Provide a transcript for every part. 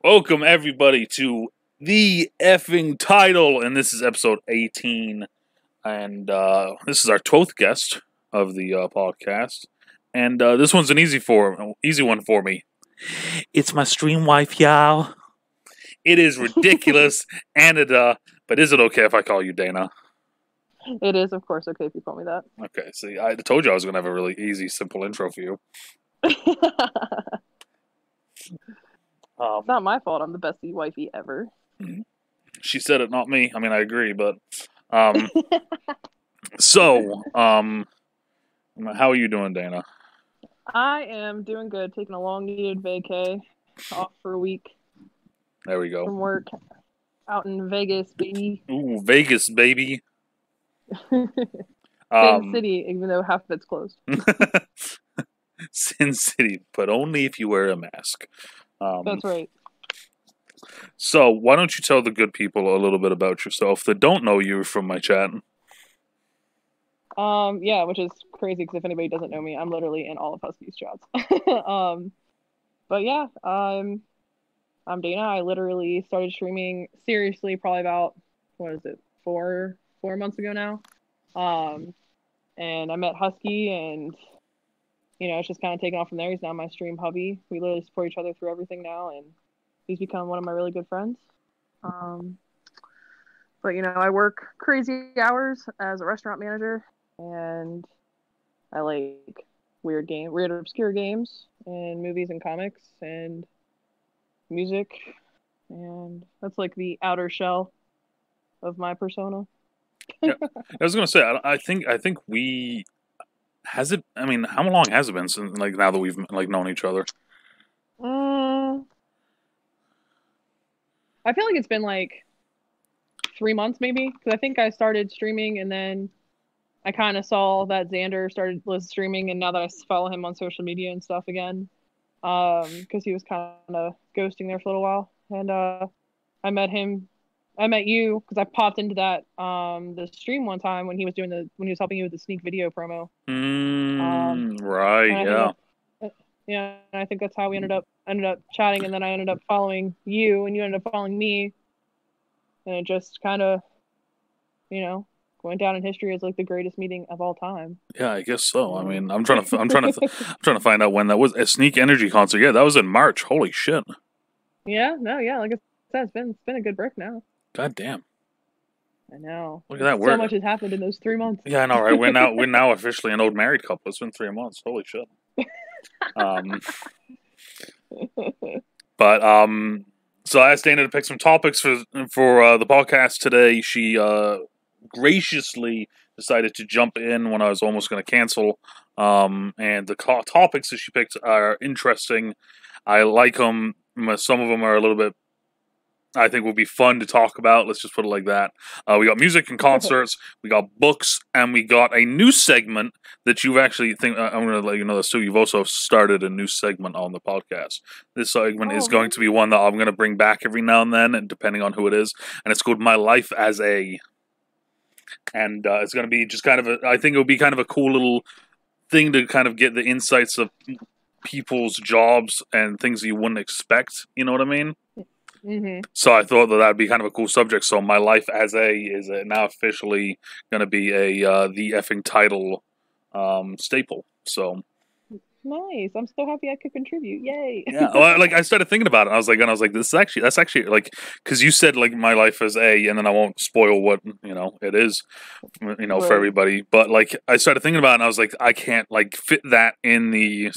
Welcome everybody to the effing title, and this is episode 18, and this is our 12th guest of the podcast, and this one's an easy one for me. It's my stream wife, y'all. It is RidiculousAnad, but is it okay if I call you Dana? It is, of course, okay if you call me that. Okay, see, I told you I was going to have a really easy, simple intro for you. It's not my fault. I'm the best wifey ever. She said it, not me. I mean, I agree, but so how are you doing, Dana? I am doing good. Taking a long-needed vacay, off for a week. There we go. From work, out in Vegas, baby. Ooh, Vegas, baby. Sin City, even though half of it's closed. Sin City, but only if you wear a mask. That's right. So, why don't you tell the good people a little bit about yourself that don't know you from my chat? Yeah, which is crazy because if anybody doesn't know me, I'm literally in all of Husky's chats. But yeah, I'm Dana. I literally started streaming seriously probably about, 4 months ago now. And I met Husky, and it's just kind of taken off from there. He's now my stream hubby. We literally support each other through everything now, and he's become one of my really good friends. But I work crazy hours as a restaurant manager, and I like weird obscure games and movies and comics and music, and that's like the outer shell of my persona. Yeah, I was gonna say, I think we has it. I mean, how long has it been since now that we've known each other? I feel like it's been 3 months maybe, because I think I started streaming and then I kind of saw that Xander was streaming, and now that I follow him on social media and stuff again, because he was kind of ghosting there for a little while, and I met you because I popped into that the stream one time when he was helping you with the sneak video promo. Right, yeah. Yeah, and I think that's how we ended up chatting, and then I ended up following you, and you ended up following me, and it just kind of, went down in history as the greatest meeting of all time. Yeah, I guess so. I mean, I'm trying to find out when that was. A Sneak Energy concert. Yeah, that was in March. Holy shit. Yeah, no, yeah, like I said, it's been a good break now. God damn. I know. Look at that. So much has happened in those 3 months. Yeah, I know, right? We're now officially an old married couple. It's been 3 months. Holy shit. But so I asked Dana to pick some topics for the podcast today. She graciously decided to jump in when I was almost going to cancel. And the topics that she picked are interesting. I like them. Some of them are a little bit, I think, will be fun to talk about. Let's just put it like that. We got music and concerts, we got books, and we got a new segment that you've actually I'm going to let you know this too. You've also started a new segment on the podcast. This segment is going to be one that I'm going to bring back every now and then, and depending on who it is. And it's called My Life as a. And it's going to be just kind of I think it would be kind of a cool little thing to kind of get the insights of people's jobs and things that you wouldn't expect. You know what I mean? Mm-hmm. So I thought that'd be kind of a cool subject. So My Life as a is now officially going to be a the effing title staple. So nice. I'm so happy I could contribute. Yay! Yeah, well, I started thinking about it. And I was like, that's actually because you said My Life as a, and then I won't spoil what it is, right, for everybody. But I started thinking about it, and I was like, I can't fit that in the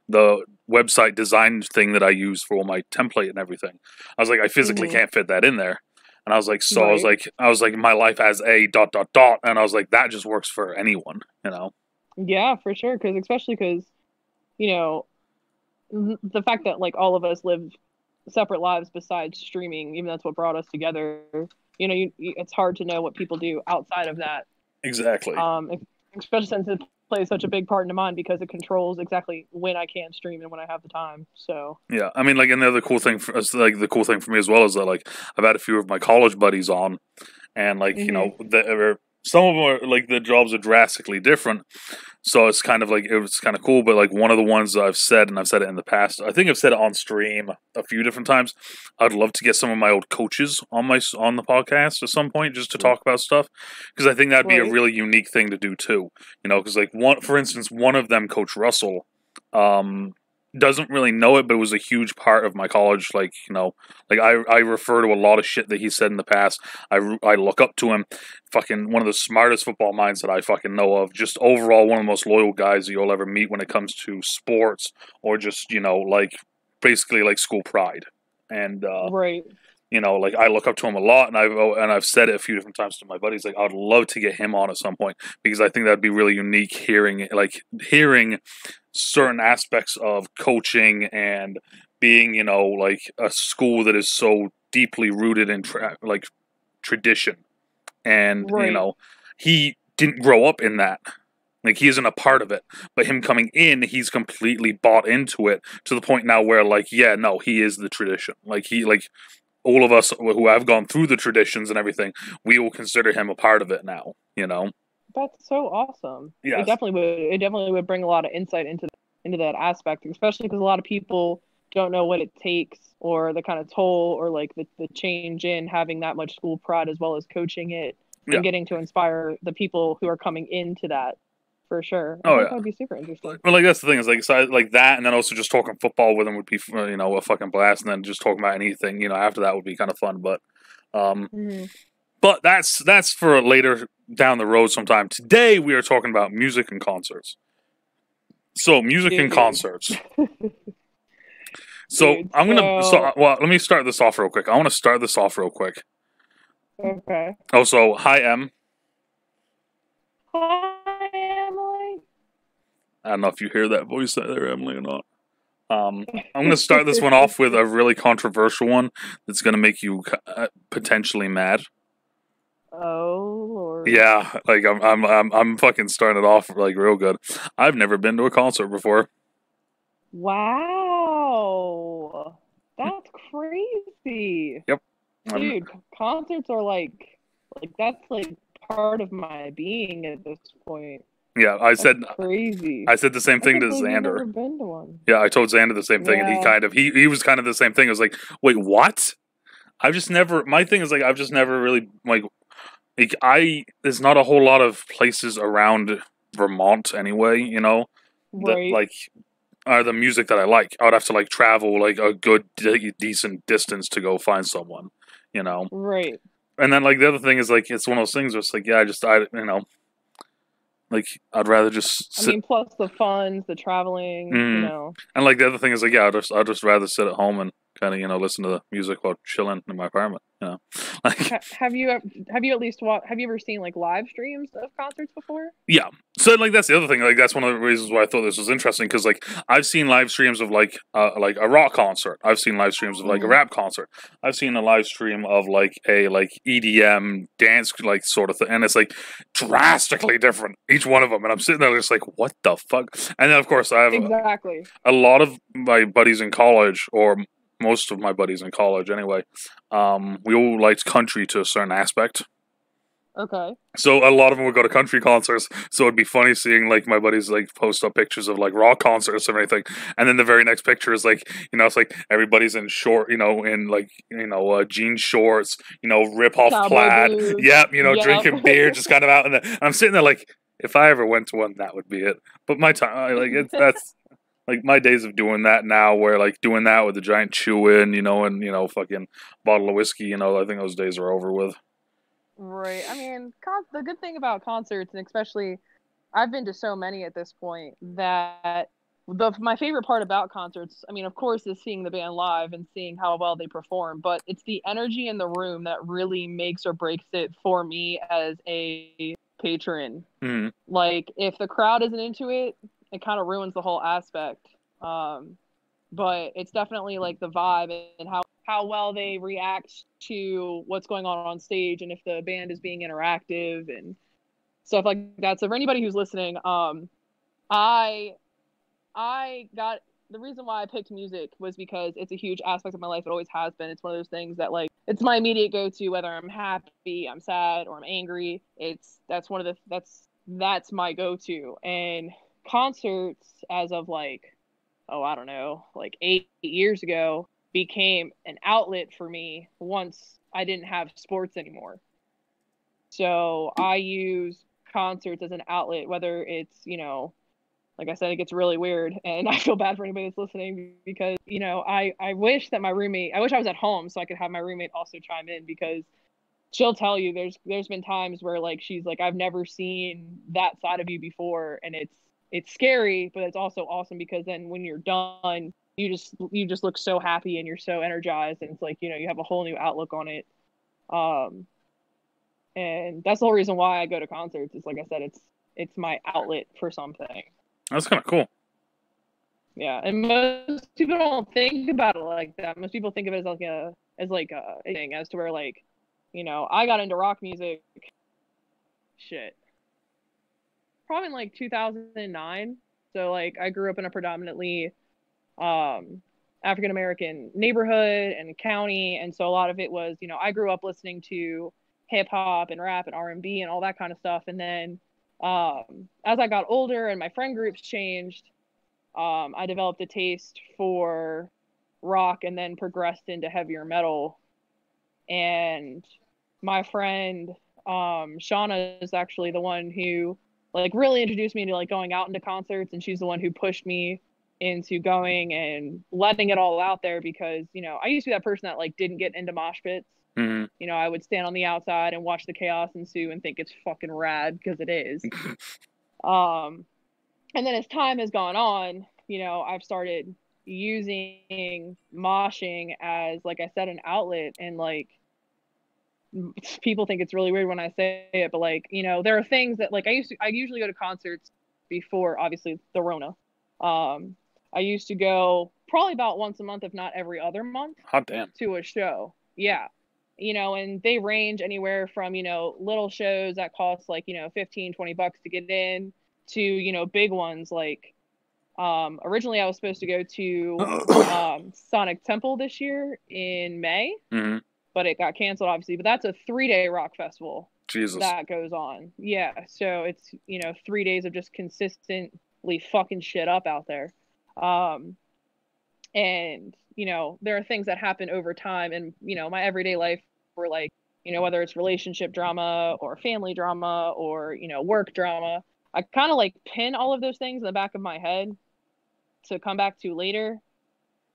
the website design thing that I use for my template and everything. I was like, I physically can't fit that in there. And I was like, so right. I was like, My Life as a ... And I was like, that just works for anyone, Yeah, for sure. Especially because, the fact that all of us live separate lives besides streaming, even that's what brought us together. It's hard to know what people do outside of that. Exactly. Especially since it plays such a big part into mine because it controls exactly when I can stream and when I have the time. So yeah, I mean, and the other cool thing for the cool thing for me as well is that I've had a few of my college buddies on, and some of them are like the jobs are drastically different. So it's kind of like, it was kind of cool. But like one of the ones that I've said, and I've said it in the past, I think I've said it on stream a few different times. I'd love to get some of my old coaches on the podcast at some point just to talk about stuff, because I think that'd be a really unique thing to do too. You know, because like for instance, one of them, Coach Russell, doesn't really know it, but it was a huge part of my college. Like, you know, like I refer to a lot of shit that he said in the past. I look up to him. Fucking one of the smartest football minds that I fucking know of. Just overall one of the most loyal guys that you'll ever meet when it comes to sports, or just, you know, like basically like school pride. And you know, like I look up to him a lot, and I've said it a few different times to my buddies. Like I'd love to get him on at some point, because I think that'd be really unique hearing certain aspects of coaching and being, you know, like a school that is so deeply rooted in tradition, and you know, he didn't grow up in that. Like, he isn't a part of it, but him coming in, he's completely bought into it to the point now where, like, yeah, no, he is the tradition. Like, all of us who have gone through the traditions and everything, we will consider him a part of it now, you know? That's so awesome. Yes. It definitely would bring a lot of insight into that aspect, especially because a lot of people don't know what it takes, or the kind of toll, or like the change in having that much school pride as well as coaching it, and getting to inspire the people who are coming into that. For sure. I think that would be super interesting. Well, like, that's the thing, is like, so, like that, and then also just talking football with him would be, you know, a fucking blast, and then just talking about anything, you know, after that would be kind of fun. But but that's for later down the road sometime. Today we are talking about music and concerts. So music and concerts. So let me start this off real quick. I want to start this off real quick. Okay. Oh, so hi, Em. Hi, Emily. I don't know if you hear that voice there, Emily, or not. I'm going to start this one off with a really controversial one that's going to make you potentially mad. Oh, Lord. Yeah, like I'm fucking starting it off like real good. I've never been to a concert before. Wow, that's crazy. Yep. Dude, concerts are like that's like part of my being at this point. Yeah, that's crazy. I said the same thing to Xander. I've never been to one. Yeah, I told Xander the same thing, and he was kind of the same thing. I was like, wait, what? I've just never. My thing is like, I've just never really like there's not a whole lot of places around Vermont anyway, you know, that like are the music that I like. I would have to like travel like a good decent distance to go find someone, you know. Right. And then like the other thing is like, it's one of those things where it's like, yeah, you know, like I'd rather just sit. I mean, plus the funds, the traveling, you know. And like the other thing is like, yeah, I'd just rather sit at home and kind of, you know, listen to the music while chilling in my apartment, you know. Like, have you ever seen like live streams of concerts before? Yeah. So like that's the other thing. Like that's one of the reasons why I thought this was interesting, because like I've seen live streams of like a rock concert. I've seen live streams of like a rap concert. I've seen a live stream of like a EDM dance like sort of thing, and it's like drastically different, each one of them. And I'm sitting there just like, what the fuck? And then of course I have a lot of my buddies in college, or most of my buddies in college anyway. We all liked country to a certain aspect. Okay. So a lot of them would go to country concerts, so it'd be funny seeing like my buddies like post up pictures of like rock concerts and everything, and then the very next picture is like, you know, it's like everybody's in short, you know, in like, you know, jean shorts, you know, rip off plaid, you know, drinking beer, just kind of out, and I'm sitting there like, if I ever went to one, that would be it. But my time, that's like my days of doing that now, where like doing that with a giant chew-in, you know, and, you know, fucking bottle of whiskey, you know, I think those days are over with. Right. I mean, the good thing about concerts, and especially I've been to so many at this point, that my favorite part about concerts, I mean, of course, is seeing the band live and seeing how well they perform, but it's the energy in the room that really makes or breaks it for me as a patron. Mm-hmm. Like, if the crowd isn't into it, it kind of ruins the whole aspect. But it's definitely like the vibe and how well they react to what's going on stage, and if the band is being interactive and stuff like that. So for anybody who's listening, I got the reason why I picked music was because it's a huge aspect of my life. It always has been. It's one of those things that, like, it's my immediate go-to, whether I'm happy, I'm sad, or I'm angry. That's my go-to. And concerts, as of like, I don't know, like 8 years ago, became an outlet for me once I didn't have sports anymore. So I use concerts as an outlet, whether it's, like I said, it gets really weird, and I feel bad for anybody that's listening because, I wish that I was at home so I could have my roommate also chime in, because she'll tell you there's been times where, like, she's like, I've never seen that side of you before, and it's scary, but it's also awesome because then when you're done, you just look so happy and you're so energized, and it's like, you have a whole new outlook on it. And that's the whole reason why I go to concerts. Is, like I said, it's my outlet for something. That's kind of cool. Yeah, and most people don't think about it like that. Most people think of it as like a thing, as to where, like, I got into rock music, probably in like 2009. So, like, I grew up in a predominantly African American neighborhood and county, and so a lot of it was, I grew up listening to hip hop and rap and R&B and all that kind of stuff, and then as I got older and my friend groups changed, I developed a taste for rock and then progressed into heavier metal. And my friend Shauna is actually the one who, like, really introduced me to, like, going out into concerts, and she's the one who pushed me into going and letting it all out there, because, I used to be that person that, like, didn't get into mosh pits. Mm-hmm. I would stand on the outside and watch the chaos ensue and think it's fucking rad, because it is. And then as time has gone on, I've started using moshing as, like I said, an outlet. And, like, people think it's really weird when I say it, but, like, there are things that, like, I usually go to concerts before, obviously, the Rona. I used to go probably about once a month, if not every other month. Hot damn. To a show. Yeah. And they range anywhere from, little shows that cost, like, $15, $20 to get in, to, big ones. Like, originally I was supposed to go to Sonic Temple this year in May, but it got canceled, obviously. But that's a 3-day rock festival. Jesus. That goes on. Yeah. So it's, 3 days of just consistently fucking shit up out there. And, there are things that happen over time in, my everyday life, where, like, whether it's relationship drama or family drama or, work drama, I kind of, like, pin all of those things in the back of my head to come back to later.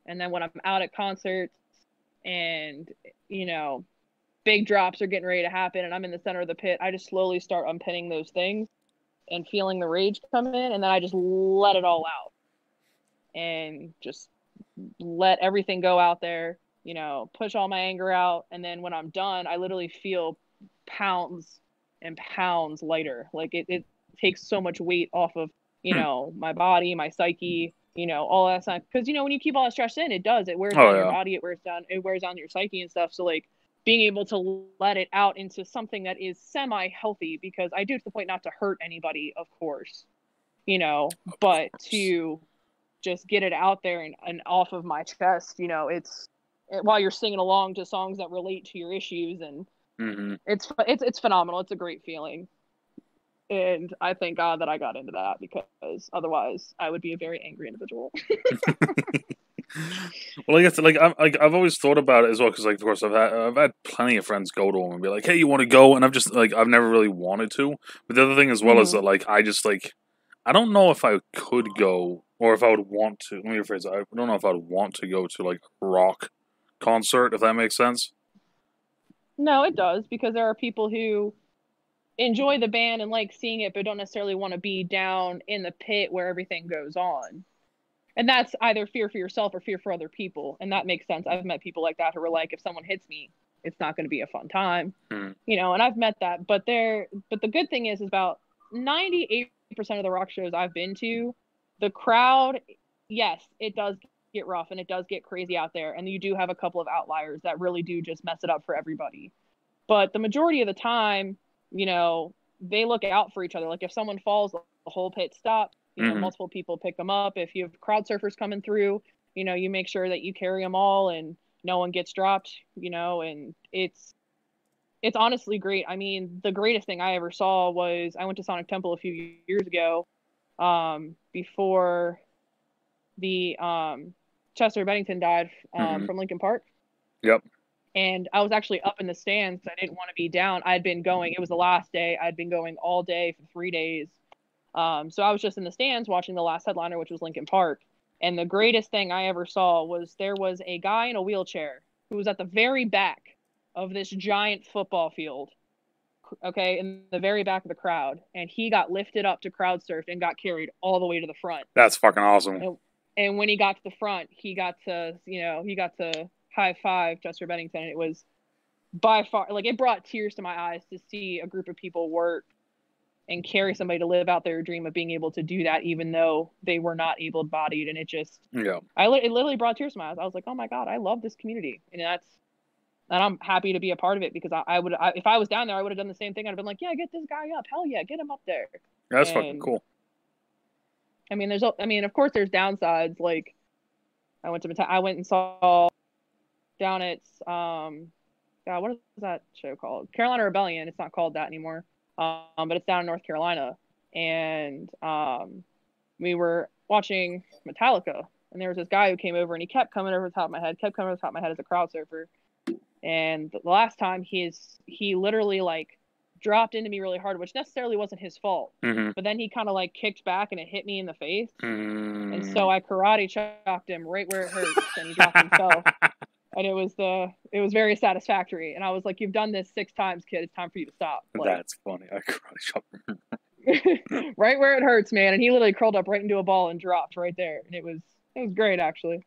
And then when I'm out at concerts and, big drops are getting ready to happen and I'm in the center of the pit, I just slowly start unpinning those things and feeling the rage come in. And then I just let it all out and just let everything go out there, push all my anger out. And then when I'm done, I literally feel pounds and pounds lighter. Like, it takes so much weight off of, my body, my psyche, all that stuff. Because, when you keep all that stress in, it wears down your body, it wears down your psyche and stuff. So, like, being able to let it out into something that is semi-healthy, because I do it to the point not to hurt anybody, of course, but to just get it out there and off of my chest, while you're singing along to songs that relate to your issues. And it's phenomenal. It's a great feeling. And I thank God that I got into that, because otherwise I would be a very angry individual. Well, I guess, like, I've always thought about it as well, because, like, of course, I've had plenty of friends go to them and be like, hey, you want to go? And I've just, like, I've never really wanted to. But the other thing as well is that, like, I just, like, I don't know if I could go, or if I would want to. Let me rephrase that. I don't know if I would want to go to, like, a rock concert, if that makes sense. No, it does, because there are people who enjoy the band and like seeing it, but don't necessarily want to be down in the pit where everything goes on. And that's either fear for yourself or fear for other people. And that makes sense. I've met people like that who were like, if someone hits me, it's not going to be a fun time. And I've met that. But the good thing is about 98% of the rock shows I've been to, the crowd, yes, it does get rough and it does get crazy out there. And you do have a couple of outliers that really do just mess it up for everybody. But the majority of the time, they look out for each other. Like, if someone falls, the whole pit stops. You know, multiple people pick them up. If you have crowd surfers coming through, you know, you make sure that you carry them all and no one gets dropped, you know, and it's honestly great. I mean, the greatest thing I ever saw was I went to Sonic Temple a few years ago, before the Chester Bennington died from Lincoln Park. Yep. And I was actually up in the stands because I didn't want to be down. I'd been going. It was the last day. I'd been going all day for 3 days. So I was just in the stands watching the last headliner, which was Lincoln Park. And the greatest thing I ever saw was there was a guy in a wheelchair who was at the very back of this giant football field, okay, in the very back of the crowd. And he got lifted up to crowd surf and got carried all the way to the front. That's fucking awesome. And when he got to the front, he got to high five Chester Bennington. And it was by far, like, it brought tears to my eyes to see a group of people work and carry somebody to live out their dream of being able to do that, even though they were not able-bodied. And it just, it literally brought tears to my eyes. I was like, oh my God, I love this community. And I'm happy to be a part of it, because if I was down there, I would have done the same thing. I'd have been like, yeah, get this guy up. Hell yeah, get him up there. That's fucking cool. I mean, of course there's downsides. Like, I went and saw down at, God, what is that show called? Carolina Rebellion. It's not called that anymore. But it's down in North Carolina. And we were watching Metallica, and there was this guy who came over, and he kept coming over the top of my head as a crowd surfer. And the last time he literally like dropped into me really hard, which necessarily wasn't his fault. But then he kind of like kicked back and it hit me in the face. And so I karate chopped him right where it hurts, and he dropped himself. And it was very satisfactory. And I was like, you've done this 6 times, kid. It's time for you to stop. Like, that's funny. I karate chopped him. Right where it hurts, man. And he literally curled up right into a ball and dropped right there. And it was great, actually.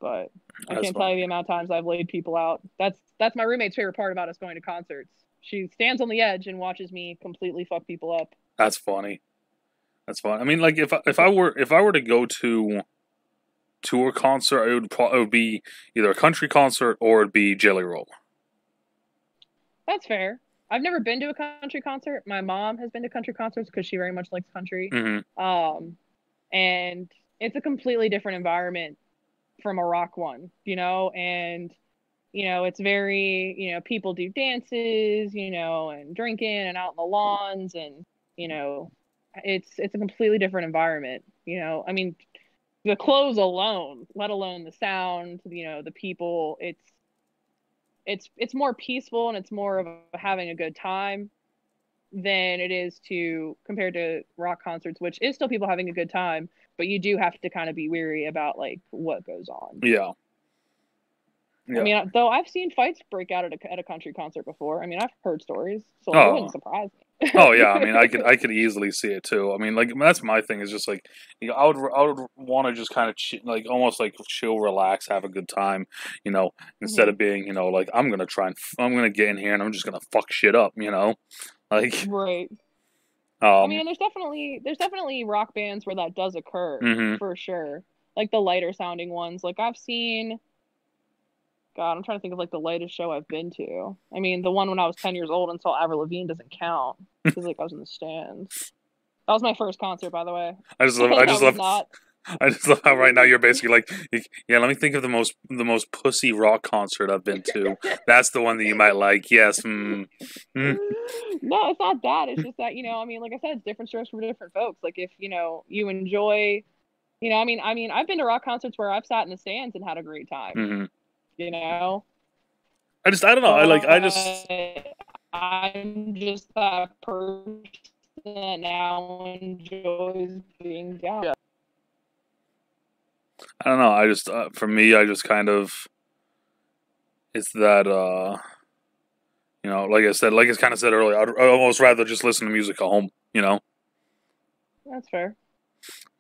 But I can't tell you the amount of times I've laid people out. That's my roommate's favorite part about us going to concerts. She stands on the edge and watches me completely fuck people up. That's funny. That's fun. I mean, like, if I were to go to a concert, it would be either a country concert or it'd be Jelly Roll. That's fair. I've never been to a country concert. My mom has been to country concerts because she very much likes country. And it's a completely different environment from a rock one, you know, and, you know, it's very, you know, people do dances, you know, and drinking and out in the lawns, and, you know, it's a completely different environment, you know. I mean, the clothes alone, let alone the sound, you know, the people, it's more peaceful, and it's more of having a good time than it is compared to rock concerts, which is still people having a good time, but you do have to kind of be weary about like what goes on. Yeah. I mean, though I've seen fights break out at a country concert before. I mean, I've heard stories, so it wouldn't surprise me. Oh yeah, I mean, I could easily see it too. I mean, like, that's my thing, is just like, you know, I would want to just kind of like almost like chill, relax, have a good time, you know, instead of being, you know, like, I'm gonna get in here and I'm just gonna fuck shit up, you know, like, right. I mean, there's definitely rock bands where that does occur, for sure. Like the lighter sounding ones. Like, I've seen, God, I'm trying to think of like the lightest show I've been to. I mean, the one when I was 10 years old and saw Avril Lavigne doesn't count, because like I was in the stands. That was my first concert, by the way. I just love how right now you're basically like, yeah, let me think of the most pussy rock concert I've been to. That's the one that you might like. Yes. No, it's not that. It's just that, you know, I mean, like I said, it's different strokes for different folks. Like, if, you know, you enjoy, you know, I mean, I've been to rock concerts where I've sat in the stands and had a great time. You know? I don't know. I'm just that person that now enjoys being down. I don't know. I just, for me, I just kind of, it's that, you know, like I said, like I kind of said earlier, I'd almost rather just listen to music at home, you know? That's fair.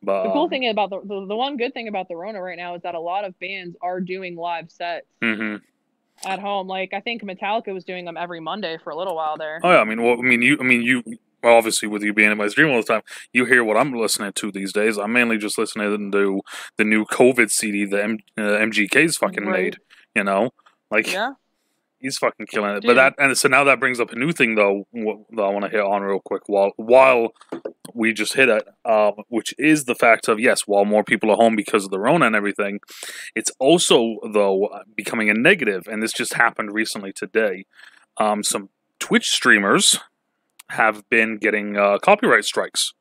But the cool thing about the one good thing about the Rona right now is that a lot of bands are doing live sets at home. Like, I think Metallica was doing them every Monday for a little while there. Oh yeah, well, obviously, with you being in my stream all the time, you hear what I'm listening to these days. I'm mainly just listening to the new COVID CD that MGK's fucking made. You know, like, he's fucking killing it. Dude. So now that brings up a new thing though that I want to hit on real quick while we just hit it, which is the fact of, yes, while more people are home because of the Rona and everything, it's also, though, becoming a negative, and this just happened recently today. Some Twitch streamers have been getting copyright strikes.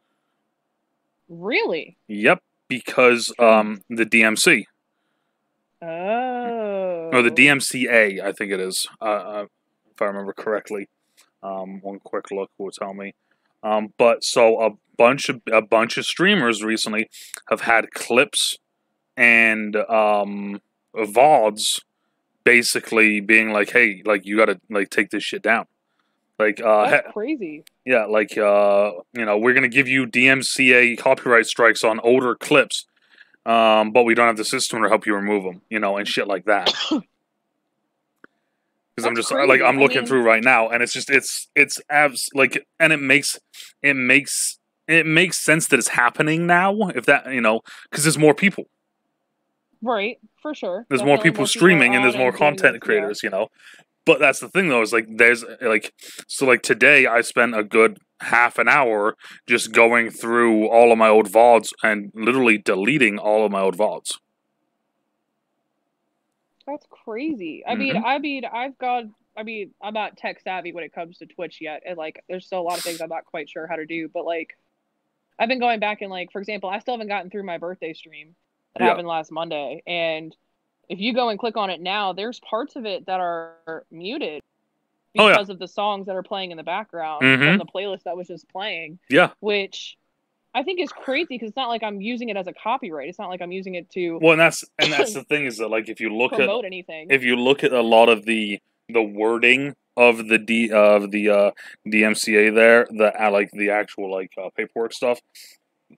Really? Yep, because the DMC. Oh. Or the DMCA, I think it is, if I remember correctly. One quick look will tell me. But so a bunch of streamers recently have had clips and VODs basically being like, "Hey, like you gotta like take this shit down." Like, that's crazy. Yeah, like we're gonna give you DMCA copyright strikes on older clips, but we don't have the system to help you remove them, and shit like that. Because I'm just crazy. like I'm looking through right now, and it's just it's like, and it makes sense that it's happening now. If that because there's more people, right? For sure, there's more people streaming, and there's more content creators, But that's the thing, though, is like there's like today I spent a good half an hour just going through all of my old VODs and literally deleting all of my old VODs. That's crazy. I mean, I'm not tech savvy when it comes to Twitch yet, and like, there's still a lot of things I'm not quite sure how to do. But like, I've been going back and like, for example, I still haven't gotten through my birthday stream that happened last Monday, and if you go and click on it now, there's parts of it that are muted because of the songs that are playing in the background from the playlist that was just playing. Yeah, which I think is crazy because it's not like I'm using it as a copyright. It's not like I'm using it to. Well, and that's the thing is that like if you look promote anything. If you look at a lot of the wording of the DMCA there, the actual paperwork stuff,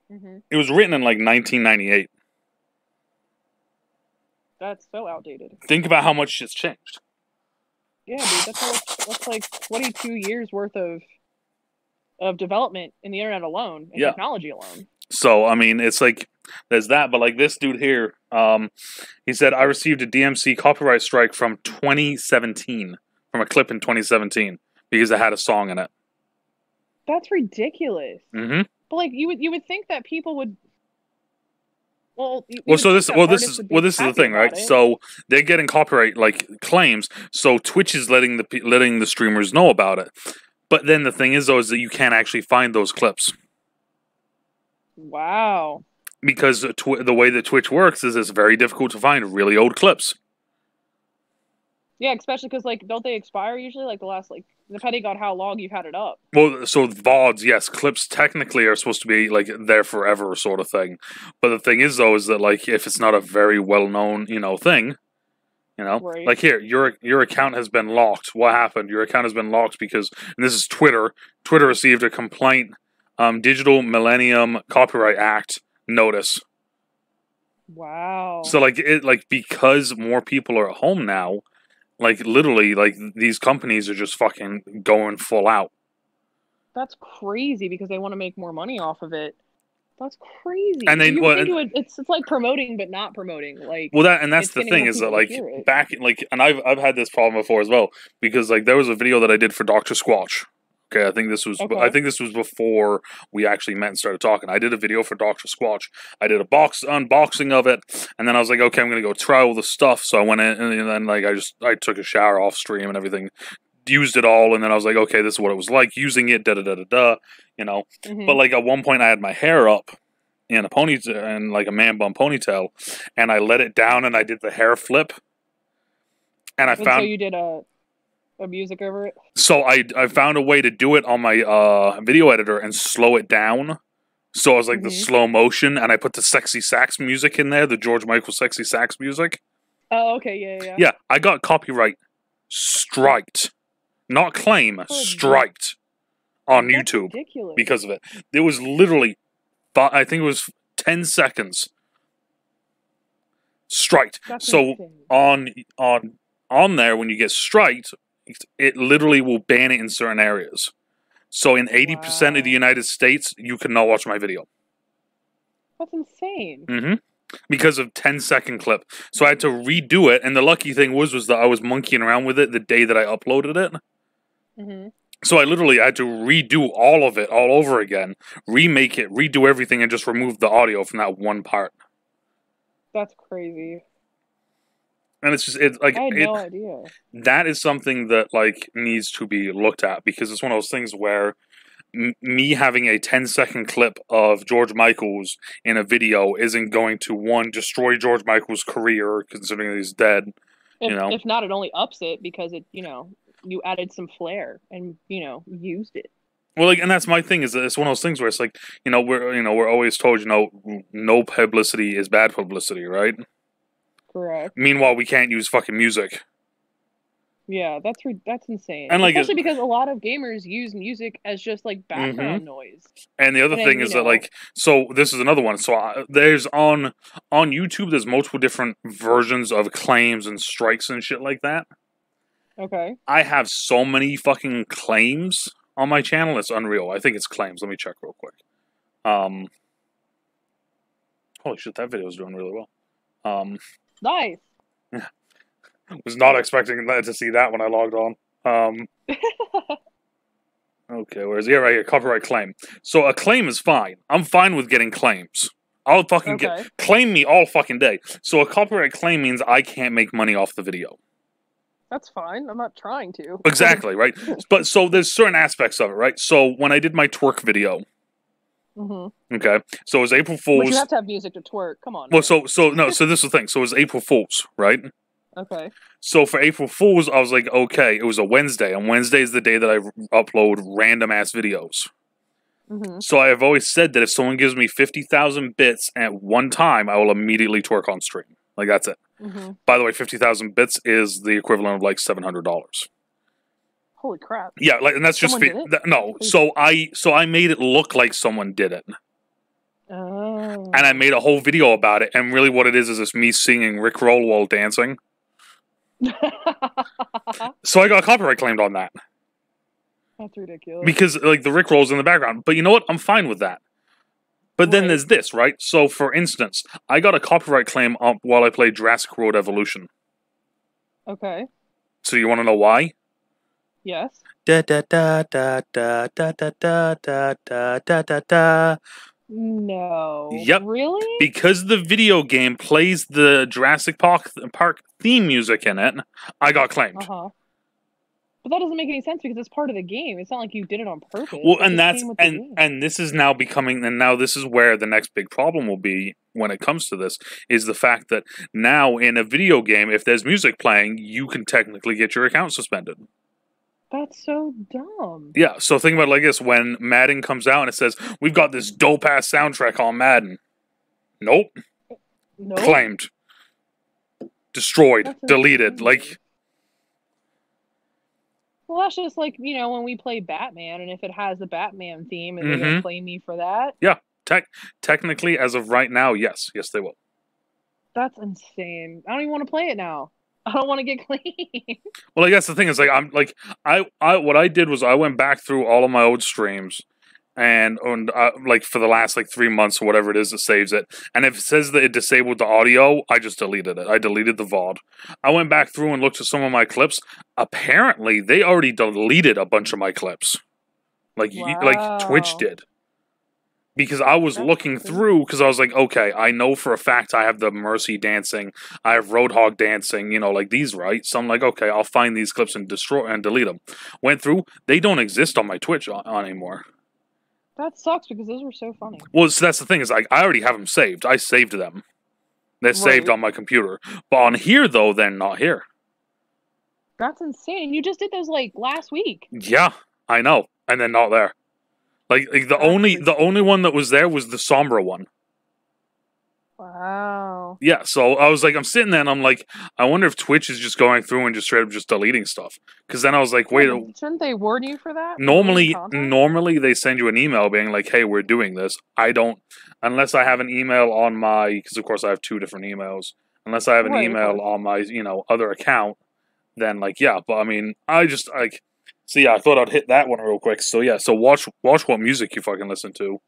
it was written in like 1998. That's so outdated. Think about how much shit's changed. Yeah, dude, that's like 22 years worth of development in the internet alone, and technology alone. So, I mean, it's like, there's that, but like this dude here, he said, I received a DMC copyright strike from 2017, from a clip in 2017, because it had a song in it. That's ridiculous. Mm-hmm. But like, you would think that people would. This is the thing, right? So they're getting copyright claims, so Twitch is letting the streamers know about it. But then the thing is, though, is that you can't actually find those clips. Wow. Because the way that Twitch works is it's very difficult to find really old clips. Yeah, especially because don't they expire usually? Like the last depending on how long you've had it up. Well, so VODs, yes, clips technically are supposed to be there forever, sort of thing. But the thing is, though, is that if it's not a very well known thing, right. like here, your account has been locked. What happened? Your account has been locked because, and this is Twitter. Twitter received a complaint, Digital Millennium Copyright Act notice. Wow. So because more people are at home now. Literally, these companies are just fucking going full out. That's crazy because they want to make more money off of it. That's crazy. And then it's like promoting but not promoting. That's the thing is that back and I've had this problem before as well because there was a video that I did for Dr. Squatch. Okay, I think this was before we actually met and started talking. I did a video for Dr. Squatch. I did a unboxing of it, and then I was like, okay, I'm gonna go try all the stuff. So I went in, and then I took a shower off stream and everything, used it all, and then I was like, okay, this is what it was like using it. But at one point I had my hair up in a ponytail and a man bun ponytail, and I let it down and I did the hair flip, and so you did a music over it? So I found a way to do it on my video editor and slow it down. So I was the slow motion, and I put the sexy sax music in there, the George Michael sexy sax music. Oh, okay, yeah. Yeah, I got copyright striked. Not claim, striked on YouTube because of it. It was literally, I think it was 10 seconds. Striked. So on there, when you get striked, it literally will ban it in certain areas. So in 80% of the United States, you cannot watch my video. That's insane. Mm-hmm. Because of 10-second clip. So I had to redo it, and the lucky thing was that I was monkeying around with it the day that I uploaded it. Mm-hmm. So I literally had to redo all of it all over again, remake it, redo everything, and just remove the audio from that one part. That's crazy. And it's just it's like I had no idea. That is something that like needs to be looked at, because it's one of those things where me having a 10-second clip of George Michael's in a video isn't going to, one, destroy George Michael's career, considering he's dead. If not, it only ups it because it, you added some flair and, used it. Well, like, and that's my thing, is that it's one of those things where it's like, we're always told, no publicity is bad publicity, right? Correct. Meanwhile, we can't use fucking music. Yeah, that's insane. And like, especially because a lot of gamers use music as just like background noise. And the other thing is that, like, so this is another one. So there's on YouTube, there's multiple different versions of claims and strikes and shit like that. Okay. I have so many fucking claims on my channel, it's unreal. I think it's claims. Let me check real quick. Holy shit, that video is doing really well. Nice. Was not expecting to see that when I logged on. Okay, where's right here? Copyright claim. So a claim is fine. I'm fine with getting claims. I'll fucking claim me all fucking day. So a copyright claim means I can't make money off the video. That's fine. I'm not trying to. Exactly, right? But so there's certain aspects of it, right? So when I did my twerk video, okay, so it was April Fool's. But you have to have music to twerk. Come on. Well, so this is the thing. So it was April Fool's, right? Okay. So for April Fool's, I was like, okay, it was a Wednesday, and Wednesday is the day that I upload random ass videos. So I have always said that if someone gives me 50,000 bits at one time, I will immediately twerk on stream. Like, that's it. By the way, 50,000 bits is the equivalent of like $700. Holy crap! Yeah, like, and that's just no. So I made it look like someone did it. Oh. And I made a whole video about it. And really, what it is it's me singing Rickroll while dancing. So I got copyright claimed on that. That's ridiculous. Because like the Rickroll's in the background. But you know what? I'm fine with that. But then there's this, right? So for instance, I got a copyright claim up while I played Jurassic World Evolution. Okay. So you want to know why? Yes. Da da da da da da da da da da da da da. No. Yep. Really? Because the video game plays the Jurassic Park theme music in it, I got claimed. But that doesn't make any sense because it's part of the game. It's not like you did it on purpose. Well, and that's and this is now becoming, and now this is where the next big problem will be when it comes to this, is the fact that now in a video game, if there's music playing, you can technically get your account suspended. That's so dumb. Yeah, so think about it like this. When Madden comes out and it says, we've got this dope-ass soundtrack on Madden. Nope. Claimed. Destroyed. Deleted. Like... Well, that's just like, when we play Batman, and if it has the Batman theme, is they going to claim me for that? Yeah. Technically, as of right now, yes. Yes, they will. That's insane. I don't even want to play it now. I don't want to get clean. Well, I guess the thing is, like, what I did was I went back through all of my old streams, and like for the last like 3 months or whatever it is, it saves it. And if it says that it disabled the audio, I just deleted it. I deleted the VOD. I went back through and looked at some of my clips. Apparently, they already deleted a bunch of my clips, like Twitch did. Because I was looking through, because I was like, okay, I know for a fact I have the Mercy dancing, I have Roadhog dancing, like these, right? So I'm like, okay, I'll find these clips and destroy and delete them. Went through, they don't exist on my Twitch anymore. That sucks because those were so funny. Well, so that's the thing, is like I already have them saved. I saved them. They're saved on my computer. But on here, though, they're not here. That's insane. You just did those like last week. Yeah, I know. And then not there. Like the only one that was there was the Sombra one. Wow. Yeah, so I was like, I'm sitting there and I'm like, I wonder if Twitch is just going through and just straight up just deleting stuff. Because then I was like, wait. Shouldn't they warn you for that? Normally they send you an email being like, hey, we're doing this. I don't, unless I have an email on my, because of course I have 2 different emails. Unless I have an email on my, other account, then like, yeah. But I mean, I just like. So yeah, I thought I'd hit that one real quick. So yeah, so watch what music you fucking listen to.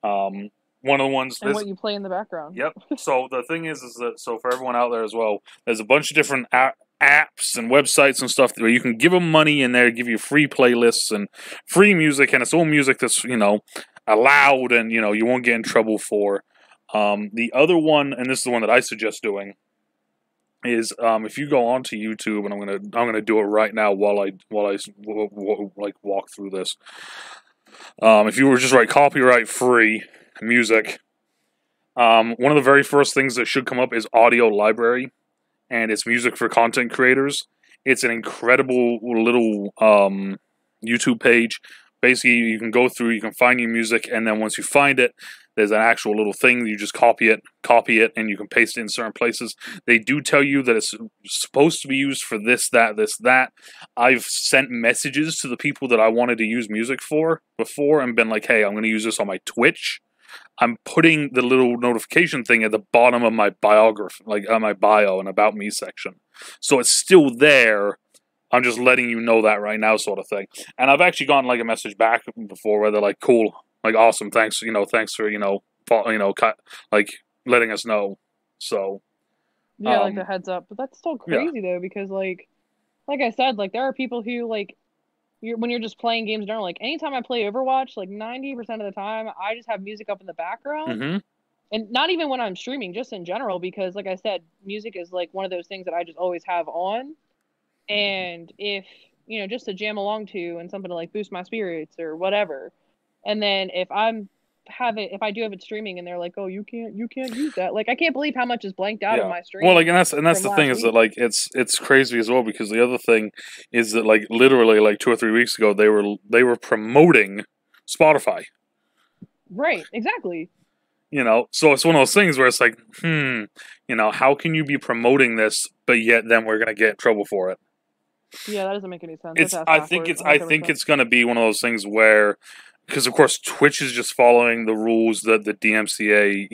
One of the ones... And what you play in the background. Yep. So the thing is that, so for everyone out there as well, there's a bunch of different apps and websites and stuff where you can give them money in there, give you free playlists and free music, and it's all music that's, allowed and, you won't get in trouble for. The other one, and this is the one that I suggest doing, is if you go onto YouTube, and I'm gonna do it right now while I walk through this. If you were just write copyright free music, one of the very first things that should come up is audio library, and it's music for content creators. It's an incredible little YouTube page. Basically, you can go through, you can find your music, and then once you find it, there's an actual little thing. You just copy it, and you can paste it in certain places. They do tell you that it's supposed to be used for this, that. I've sent messages to the people that I wanted to use music for before and been like, hey, I'm going to use this on my Twitch. I'm putting the little notification thing at the bottom of my biography, like on my bio and about me section. So it's still there. I'm just letting you know that right now, sort of thing. And I've actually gotten like a message back before where they're like, "Cool, like awesome, thanks, thanks for like letting us know." So yeah, like the heads up, but that's still crazy though, because like I said, like there are people who like when you're just playing games in general, like anytime I play Overwatch, like 90% of the time I just have music up in the background. And not even when I'm streaming, just in general, because like I said, music is like one of those things that I just always have on. And if, just to jam along to and something to like boost my spirits or whatever. And then if I do have it streaming and they're like, oh, you can't use that. Like, I can't believe how much is blanked out of my stream. Well, like, and that's the thing is that like, it's crazy as well, because the other thing is that like literally like 2 or 3 weeks ago, they were promoting Spotify. Right. Exactly. So it's one of those things where it's like, how can you be promoting this, but yet then we're going to get in trouble for it? Yeah, that doesn't make any sense. I think it's going to be one of those things where, because of course Twitch is just following the rules that the DMCA,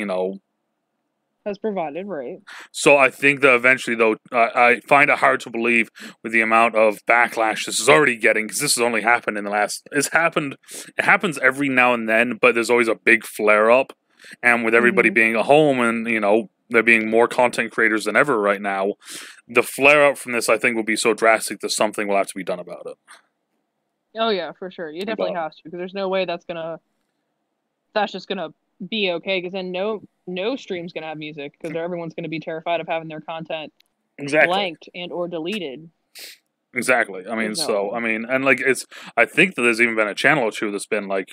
has provided, right? So I think that eventually, though, I find it hard to believe with the amount of backlash this is already getting, because this has only happened in the last. It happens every now and then, but there's always a big flare up, and with everybody being at home and there being more content creators than ever right now, the flare-up from this, I think, will be so drastic that something will have to be done about it. Oh, yeah, for sure. You definitely have to, because there's no way that's just going to be okay, because then no stream's going to have music, because everyone's going to be terrified of having their content blanked and or deleted. Exactly. I mean, and like I think that there's even been a channel or two that's been like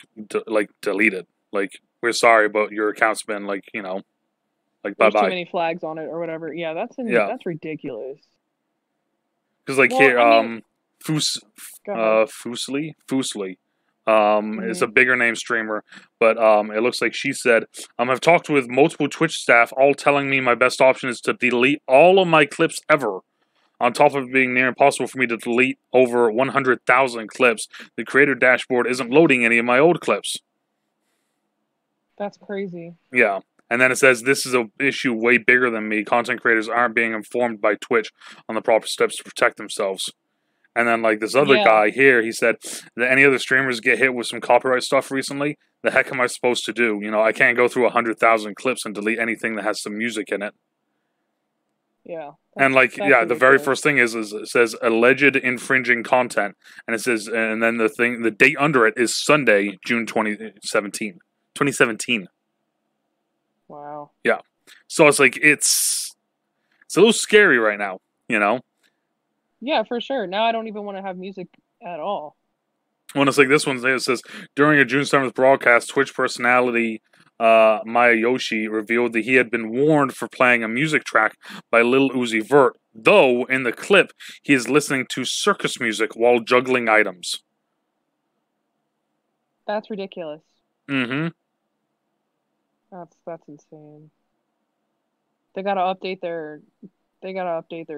deleted. Like, we're sorry, but your account's been like, like bye-bye. There's too many flags on it or whatever. Yeah, that's ridiculous. Because like Fusely is a bigger name streamer, but it looks like she said, I've talked with multiple Twitch staff, all telling me my best option is to delete all of my clips ever. On top of it being near impossible for me to delete over 100,000 clips, the creator dashboard isn't loading any of my old clips. That's crazy. Yeah. And then it says, this is an issue way bigger than me. Content creators aren't being informed by Twitch on the proper steps to protect themselves. And then, like, this other guy here, he said, that any other streamers get hit with some copyright stuff recently? The heck am I supposed to do? I can't go through 100,000 clips and delete anything that has some music in it. Yeah. And, like, the very first thing is it says, alleged infringing content. And it says, and then the date under it is Sunday, June 2017. 2017. Wow. Yeah. So it's like, it's a little scary right now, Yeah, for sure. Now I don't even want to have music at all. When it's like this one, it says, during a June 7th broadcast, Twitch personality Mayayoshi revealed that he had been warned for playing a music track by Lil Uzi Vert, though in the clip, he is listening to circus music while juggling items. That's ridiculous. Mm-hmm. That's insane. They gotta update their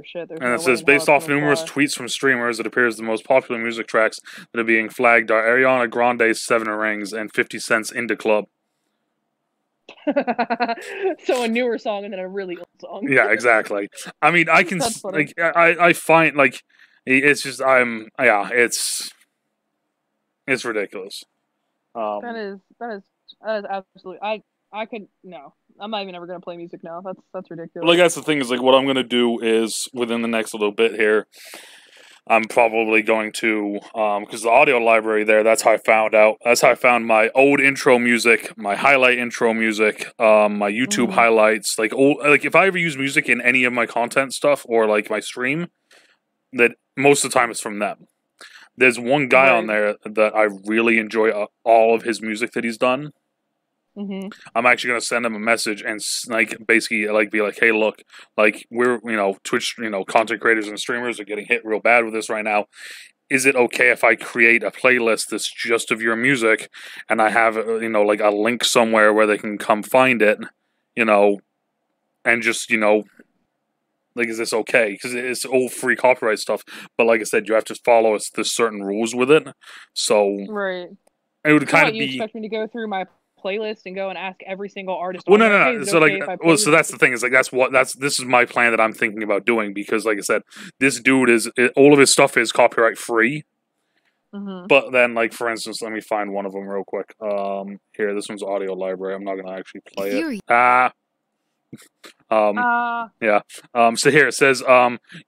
shit. And it says, based off numerous tweets from streamers, it appears the most popular music tracks that are being flagged are Ariana Grande's Seven Rings and 50 Cent's Indie Club. So a newer song and then a really old song. Yeah, exactly. I mean, I can like I find like it's just it's ridiculous. That is absolutely. I could no. I'm not even ever gonna play music now. That's ridiculous. Like, that's the thing, is like what I'm gonna do is within the next little bit here, I'm probably going to, because the audio library there, that's how I found out. That's how I found my old intro music, my highlight intro music, my YouTube highlights. Like, if I ever use music in any of my content stuff or like my stream, that most of the time it's from them. There's one guy on there that I really enjoy all of his music that he's done. I'm actually going to send him a message and like basically like be like, hey, look, like we're, Twitch, content creators and streamers are getting hit real bad with this right now. Is it okay if I create a playlist that's just of your music and I have, like a link somewhere where they can come find it, and just, like, is this okay? Because it's all free copyright stuff. But like I said, you have to follow the certain rules with it. So it would kind of be. You expect me to go through my playlist and go and ask every single artist? Well, no. Hey, so so that's the thing. Is like this is my plan that I'm thinking about doing, because like I said, this dude all of his stuff is copyright free. But then, like, for instance, let me find one of them real quick. Here, this one's audio library. I'm not gonna actually play it. Yeah. So here it says,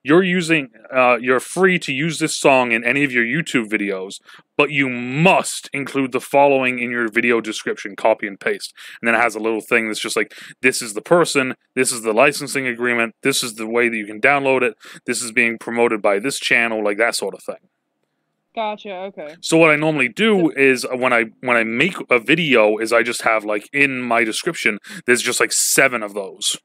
you're free to use this song in any of your YouTube videos, but you must include the following in your video description, copy and paste. And then it has a little thing that's just like, this is the person, this is the licensing agreement, this is the way that you can download it, this is being promoted by this channel, like that sort of thing. Gotcha, okay. So what I normally do is when I make a video is I just have, like, in my description, there's just like 7 of those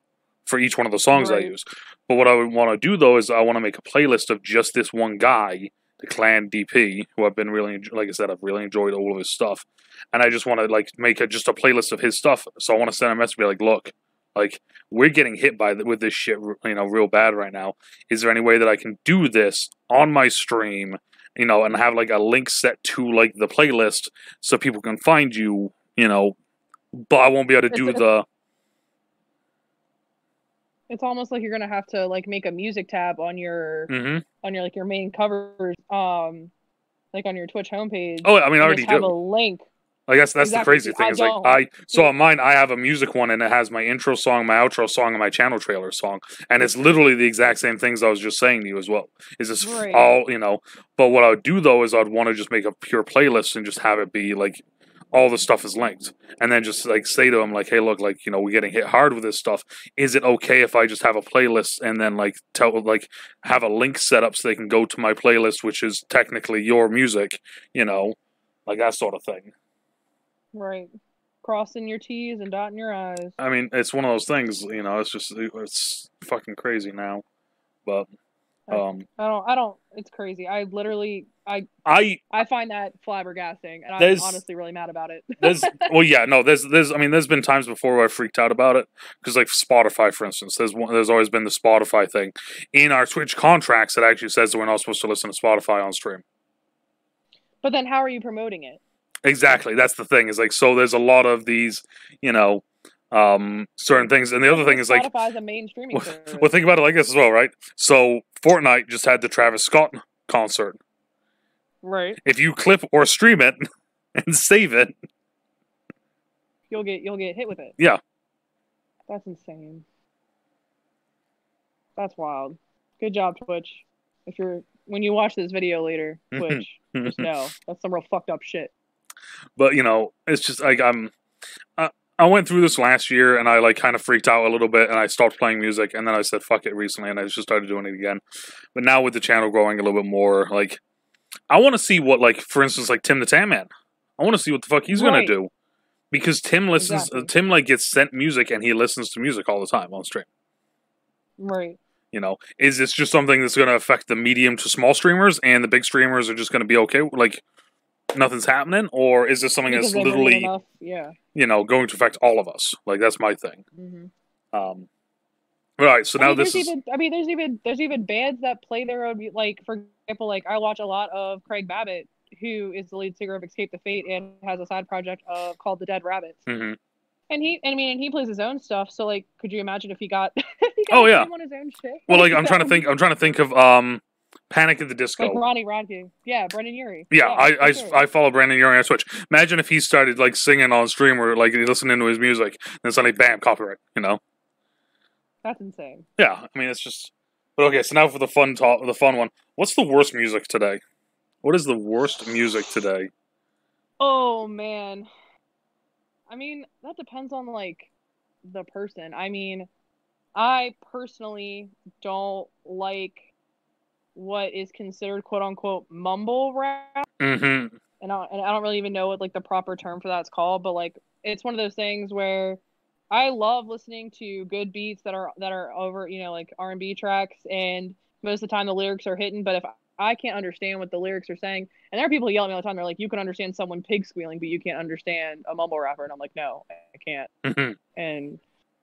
for each one of the songs I use. But what I would want to do though is I want to make a playlist of just this one guy, the Clan DP, who I've been really, like I said, I've really enjoyed all of his stuff, and I just want to like make just a playlist of his stuff. So I want to send a message, be like, look, like, we're getting hit with this shit, real bad right now. Is there any way that I can do this on my stream? And have like a link set to like the playlist so people can find you, but I won't be able to do the. It's almost like you're gonna have to like make a music tab on your like your main covers, like on your Twitch homepage. Oh, I mean, I already do. Have a link. I guess that's the crazy thing. Is like on mine, I have a music one, and it has my intro song, my outro song, and my channel trailer song, and it's literally the exact same things I was just saying to you as well. Is this all But what I would do though is I'd want to just make a pure playlist and just have it be like all the stuff is linked, and then just like say to them like, hey, look, like we're getting hit hard with this stuff. Is it okay if I just have a playlist and then like have a link set up so they can go to my playlist, which is technically your music, like that sort of thing. Right. Crossing your T's and dotting your I's. I mean, it's one of those things, it's fucking crazy now. But I don't it's crazy. I literally I find that flabbergasting, and I'm honestly really mad about it. There's been times before where I freaked out about it, because like Spotify, for instance, there's always been the Spotify thing in our Twitch contracts that actually says that we're not supposed to listen to Spotify on stream. But then how are you promoting it? Exactly, that's the thing. Is like, so there's a lot of these, certain things, and the other thing is like Spotify's a main streaming service. Well, think about it like this as well, right? So Fortnite just had the Travis Scott concert. Right. If you clip or stream it and save it, you'll get hit with it. Yeah. That's insane. That's wild. Good job, Twitch. When you watch this video later, Twitch, just know that's some real fucked up shit. But it's just like I went through this last year, and I like kind of freaked out a little bit, and I stopped playing music, and then I said fuck it recently, and I just started doing it again. But now with the channel growing a little bit more, like, I want to see what, like, for instance, like Tim the Tan Man, I want to see what the fuck he's gonna do, because Tim listens. Tim like gets sent music, and he listens to music all the time on stream. Right. Is this just something that's going to affect the medium to small streamers, and the big streamers are just going to be okay, like nothing's happening, or is this something that's literally, going to affect all of us? Like, that's my thing. All right, so now this is. There's even bands that play their own, like, for example, like I watch a lot of Craig Babbitt, who is the lead singer of Escape the Fate and has a side project called The Dead Rabbits. And he plays his own stuff. So like, could you imagine if he got on his own shit? Well, like I'm trying to think of Panic at the Disco. Like Ronnie Radke. Yeah, Brendan Urie. Yeah, I I follow Brandon Urie on Twitch. Imagine if he started like singing on stream or like listening to his music, and then suddenly, bam, copyright. You know? That's insane. Yeah, I mean it's just. But okay, so now for the fun one. What's the worst music today? What is the worst music today? Oh man. I mean, that depends on like the person. I mean, I personally don't like what is considered quote unquote mumble rap. Mm-hmm. And I don't really even know what like the proper term for that's called, but like it's one of those things where I love listening to good beats that are over, like R&B tracks, and most of the time the lyrics are hidden, but if I can't understand what the lyrics are saying, and there are people who yell at me all the time, they're like, you can understand someone pig squealing, but you can't understand a mumble rapper, and I'm like, no, I can't. Mm-hmm. And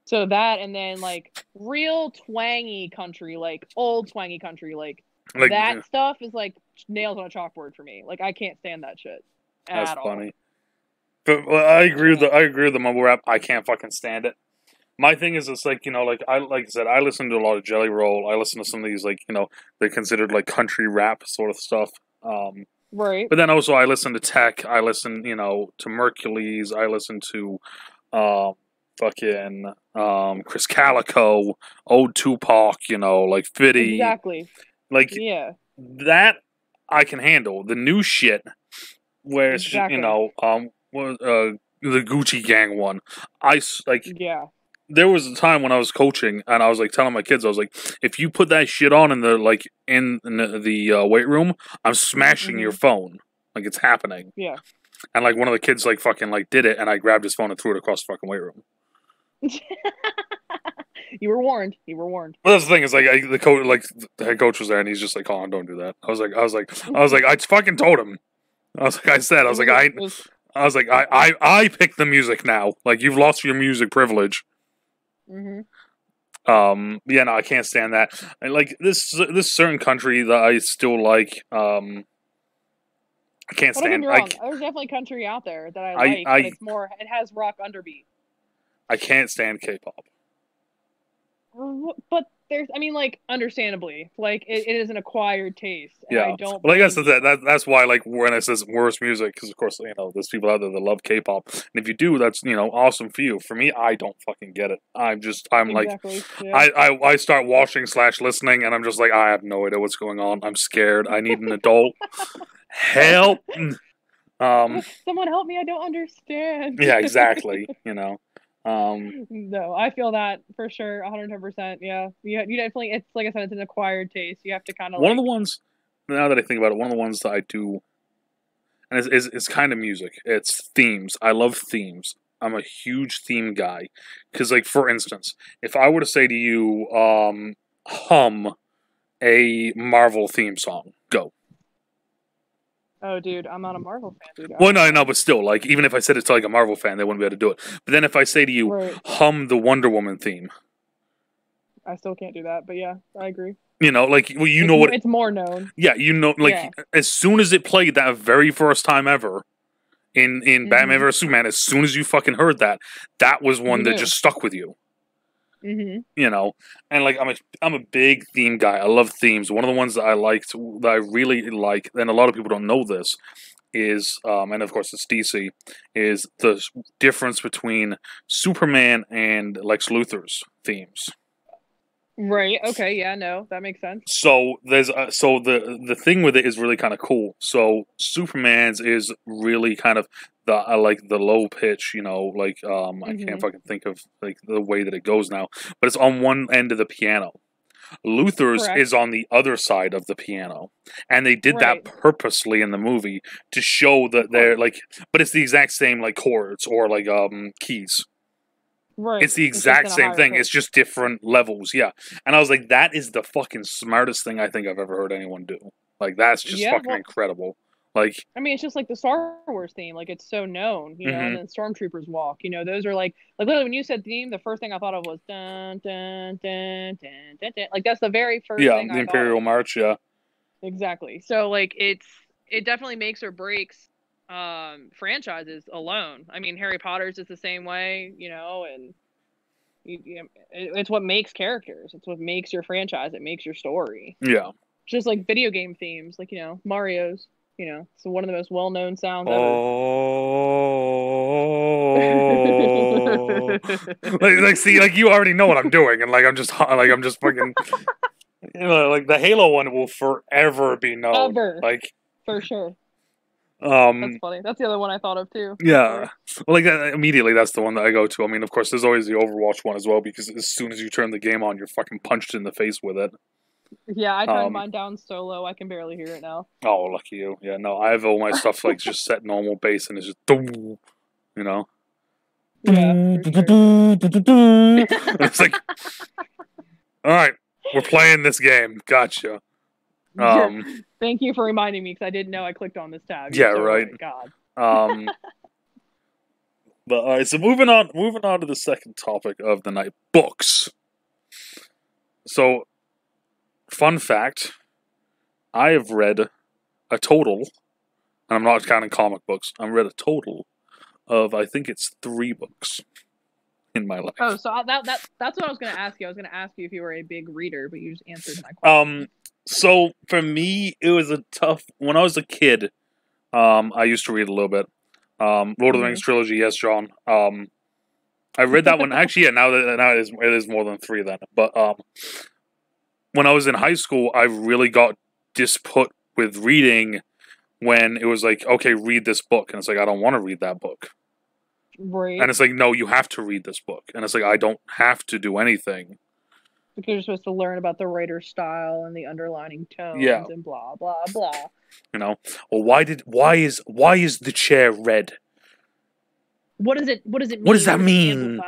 so that, and then like real twangy country, like old twangy country, like that stuff is like nails on a chalkboard for me. Like I can't stand that shit That's at all. funny. But I agree with the mumble rap. I can't fucking stand it. My thing is, it's like, like I said, I listen to a lot of Jelly Roll. I listen to some of these, like, they're considered like country rap sort of stuff. Right. But then also I listen to Tech. I listen, to Mercules. I listen to fucking Chris Calico, Old Tupac. Like Fitty. Exactly. Like that I can handle. The new shit where it's just, the Gucci Gang one. There was a time when I was coaching and I was like telling my kids, I was like, if you put that shit on in the weight room, I'm smashing your phone. Like it's happening. Yeah. And like one of the kids like fucking like did it, and I grabbed his phone and threw it across the fucking weight room. You were warned. You were warned. Well, that's the thing is like the head coach was there and he's just like, oh, don't do that. I was like, I fucking told him. I picked the music now. Like you've lost your music privilege. Mm-hmm. Yeah, no, I can't stand that. And like this certain country that I still like. I can't stand. Don't get me wrong. There's definitely country out there that I like, but it's more. It has rock underbeat. I can't stand K-pop. But understandably, like it is an acquired taste. And yeah, I don't. Well, I guess that's why, like, when it says worst music, because of course there's people out there that love K-pop, and if you do, that's awesome for you. For me, I don't fucking get it. I'm exactly, like, I start watching / listening, and I'm just like, I have no idea what's going on. I'm scared. I need an adult. Help. Someone help me! I don't understand. Yeah, exactly. No, I feel that for sure, 110%. Yeah, you definitely. It's like I said, it's an acquired taste. You have to kind of. One of the ones, now that I think about it, one of the ones that I do, and it's kind of music. It's themes. I love themes. I'm a huge theme guy, because like for instance, if I were to say to you, hum a Marvel theme song, go. Oh, dude, I'm not a Marvel fan, dude. Well, no, but still, like, even if I said it to, like, a Marvel fan, they wouldn't be able to do it. But then if I say to you, hum the Wonder Woman theme. I still can't do that, but yeah, I agree. Like, well, know what... It's more known. Yeah, as soon as it played that very first time ever in Batman vs. Superman, as soon as you fucking heard that was one that just stuck with you. Mm-hmm. And like I'm a big theme guy. I love themes. One of the ones that I really like, and a lot of people don't know this, is and of course it's DC, is the difference between Superman and Lex Luthor's themes. Right. Okay. Yeah. No, that makes sense. So there's the thing with it is really kind of cool. So Superman's is really kind of the low pitch, I can't fucking think of like the way that it goes now, but it's on one end of the piano. Luthor's is on the other side of the piano, and they did that purposely in the movie to show that they're like, but it's the exact same like chords or like keys. Right. It's the exact same thing. It's just different levels, yeah. And I was like, that is the fucking smartest thing I think I've ever heard anyone do. Like, that's just fucking incredible. Like, I mean, it's just like the Star Wars theme. Like, it's so known, and then Stormtroopers walk. Those are like literally when you said theme, the first thing I thought of was dun dun dun dun dun dun. Like, that's the very first thing I thought. Yeah, the Imperial March, yeah. Exactly. So, like, it definitely makes or breaks franchises alone. I mean, Harry Potter's is the same way, and it's what makes characters. It's what makes your franchise. It makes your story. Yeah. Just like video game themes, like, you know, Mario's, you know, so one of the most well-known sounds ever. Oh, like, see, like you already know what I'm doing, and like I'm just fucking, you know, like the Halo one will forever be known, Ever. like, For sure. That's funny. That's the other one I thought of too. yeah. Well, like immediately, that's the one that I go to. I mean, of course, there's always the Overwatch one as well, because as soon as you turn the game on, you're fucking punched in the face with it. Yeah, I turned mine down so low I can barely hear it now. Oh, lucky you. Yeah, no, I have all my stuff like just set normal bass, and it's just, you know. Yeah, for sure. It's like, all right, we're playing this game. Gotcha. Thank you for reminding me, because I didn't know I clicked on this tab. Yeah, so right. God. But all right, so moving on to the second topic of the night, books. So, fun fact, I have read a total, and I'm not counting comic books, I've read a total of, I think it's 3 books in my life. Oh, so that's what I was going to ask you. I was going to ask you if you were a big reader, but you just answered my question. So for me, it was a tough, when I was a kid, I used to read a little bit. Lord of the Rings trilogy, yes, John. I read that one, actually, yeah, now it is more than 3 then, but, when I was in high school, I really got disput with reading when it was like, okay, read this book. And it's like, I don't want to read that book. Right. And it's like, no, you have to read this book. And it's like, I don't have to do anything. Because you're supposed to learn about the writer's style and the underlining tones and blah, blah, blah. You know, well, why is the chair red? What does it mean? What does that mean?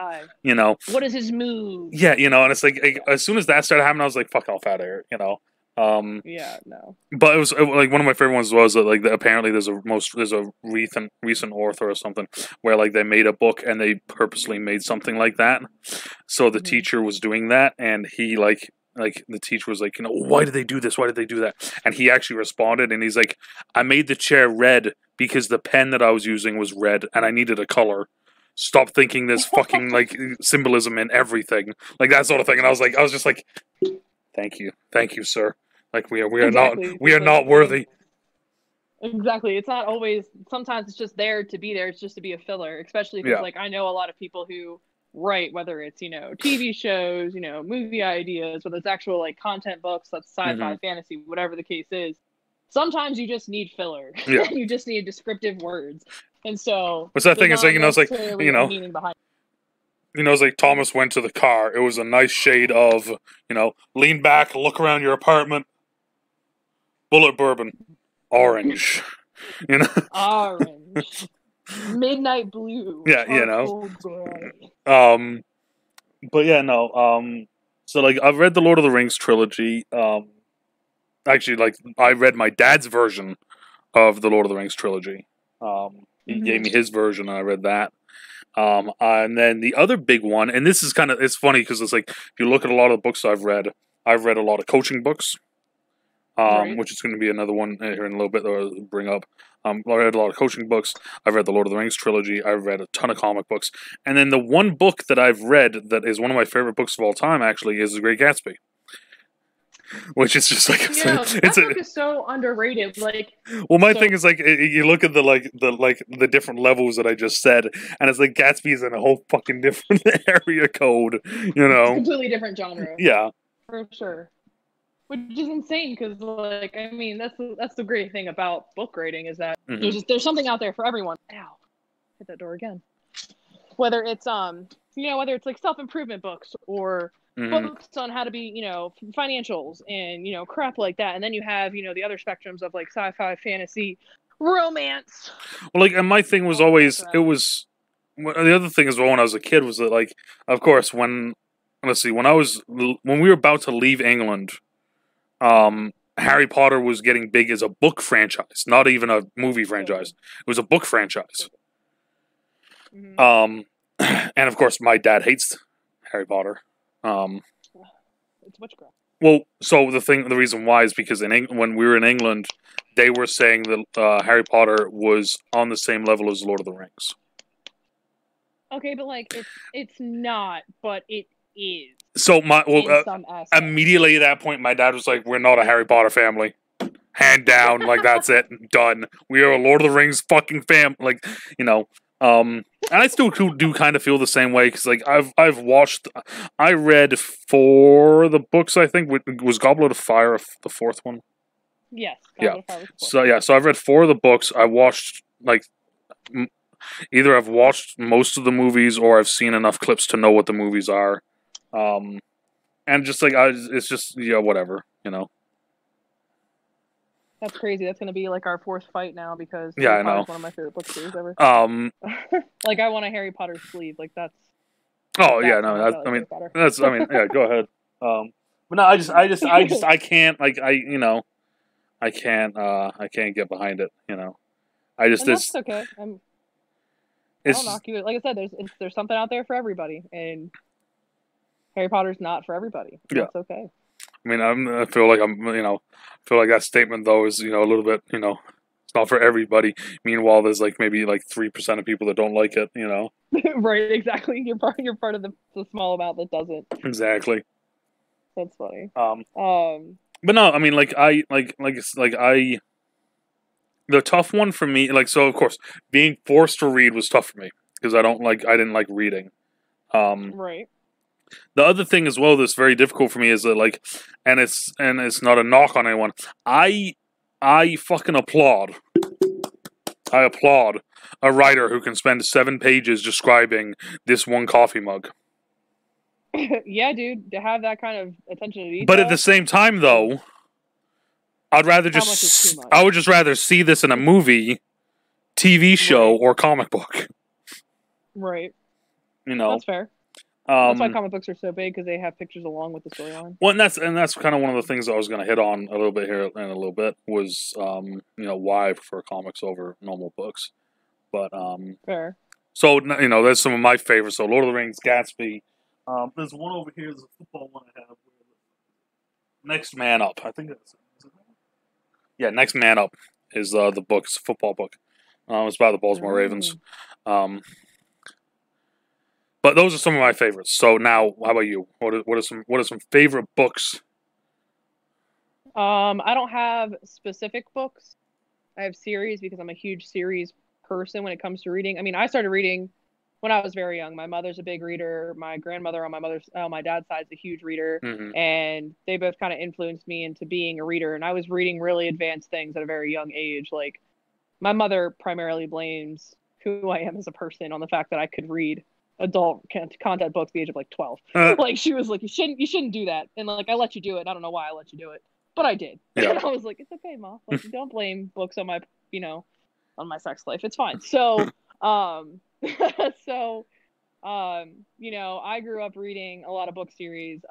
You know, what is his move? Yeah, you know, and it's like as soon as that started happening, I was like, "Fuck off out of here," you know. Yeah, no. But it was like one of my favorite ones was that like apparently there's a recent author or something where like they made a book and they purposely made something like that. So the teacher was doing that, and he like the teacher was like, you know, why did they do this? Why did they do that? And he actually responded, and he's like, I made the chair red because the pen that I was using was red, and I needed a color. Stop thinking there's fucking like symbolism in everything, like that sort of thing. And I was just like, thank you, sir. Like we are not worthy. Exactly. It's not always. Sometimes it's just there to be there. It's just to be a filler. Especially because like I know a lot of people who write, whether it's, you know, TV shows, you know, movie ideas, whether it's actual like content books, that's sci-fi, fantasy, whatever the case is. Sometimes you just need filler. Yeah. You just need descriptive words. And so what's that thing? It's like, you know, it's like, you know, you know, it's like Thomas went to the car. It was a nice shade of, you know, lean back, look around your apartment. Bullet bourbon, orange. You know, orange, midnight blue. Yeah, you know. But yeah, no. So like, I've read the Lord of the Rings trilogy. Actually, like, I read my dad's version of the Lord of the Rings trilogy. He gave me his version, and I read that. And then the other big one, and this is kind of, it's funny because it's like, if you look at a lot of the books I've read a lot of coaching books, which is going to be another one here in a little bit that I'll bring up. I read a lot of coaching books. I've read the Lord of the Rings trilogy. I've read a ton of comic books. And then the one book that I've read that is one of my favorite books of all time, actually, is The Great Gatsby. Which is just like, that book is so underrated. Like, well, my thing is like, you look at the different levels that I just said, and it's like Gatsby's in a whole fucking different area code, you know, it's a completely different genre. Yeah, for sure. Which is insane because, like, I mean, that's the great thing about book grading is that there's something out there for everyone. Ow, hit that door again. Whether it's you know, whether it's like self-improvement books or books on how to be, you know, financials and, you know, crap like that. And then you have, you know, the other spectrums of like sci-fi, fantasy, romance. Well, like, and my thing was always, it was, the other thing as well when I was a kid was that, like, of course, when we were about to leave England, Harry Potter was getting big as a book franchise, not even a movie franchise. It was a book franchise. And of course, my dad hates Harry Potter. It's witchcraft. Well, so the reason why is because when we were in England, they were saying that Harry Potter was on the same level as Lord of the Rings. Okay, but like it's not, but it is. So in some aspects. immediately at that point, my dad was like, "We're not a Harry Potter family, hand down. Like that's it, done. We are a Lord of the Rings fucking fam." Like, you know, and I still do kind of feel the same way because like I've watched, I read 4 of the books. I think was Goblet of Fire the 4th one. Yes. Yeah. So I've read 4 of the books. I watched like. Either I've watched most of the movies or I've seen enough clips to know what the movies are. And just like, it's just, yeah, whatever, you know. That's crazy. That's going to be like our 4th fight now because Yeah, Harry I know. Potter's one of my favorite book series ever. Like, I want a Harry Potter sleeve. Like, that's... Oh, yeah, no, yeah, go ahead. But no, I can't, like, I can't get behind it, you know. And that's okay. I don't knock you. Like I said, there's something out there for everybody, and Harry Potter's not for everybody. Yeah, that's okay. I mean, I feel like that statement though is a little bit it's not for everybody. Meanwhile, there's like maybe like 3% of people that don't like it. Right? Exactly. You're part of the small amount that doesn't. Exactly. That's funny. But no, I mean, the tough one for me, so of course, being forced to read was tough for me because I didn't like reading. Right. The other thing as well that's very difficult for me is that and it's not a knock on anyone. I fucking applaud. I applaud a writer who can spend 7 pages describing this one coffee mug. Yeah, dude, to have that kind of attention to detail. But at the same time, though, I would just rather see this in a movie, TV show, or comic book. Right. That's fair. That's why comic books are so big, because they have pictures along with the storyline. Well, and that's kind of one of the things I was going to hit on a little bit here in a little bit was why I prefer comics over normal books. But fair. So there's some of my favorites. So Lord of the Rings, Gatsby. There's one over here. There's a football one I have. Next Man Up. I think that's. Yeah, Next Man Up is the book. It's a football book. It's by the Baltimore Ravens. But those are some of my favorites. So now, how about you? What are some favorite books? I don't have specific books. I have series because I'm a huge series person when it comes to reading. I mean, I started reading when I was very young. My mother's a big reader. My grandmother on my dad's side is a huge reader, and they both kind of influenced me into being a reader. And I was reading really advanced things at a very young age. Like, my mother primarily blames who I am as a person on the fact that I could read adult content books at the age of 12. Like, she was like, you shouldn't do that. And I let you do it. I don't know why I let you do it, but I did. Yeah. And I was like, it's okay, Mom. Don't blame books on my on my sex life. It's fine. So I grew up reading a lot of book series.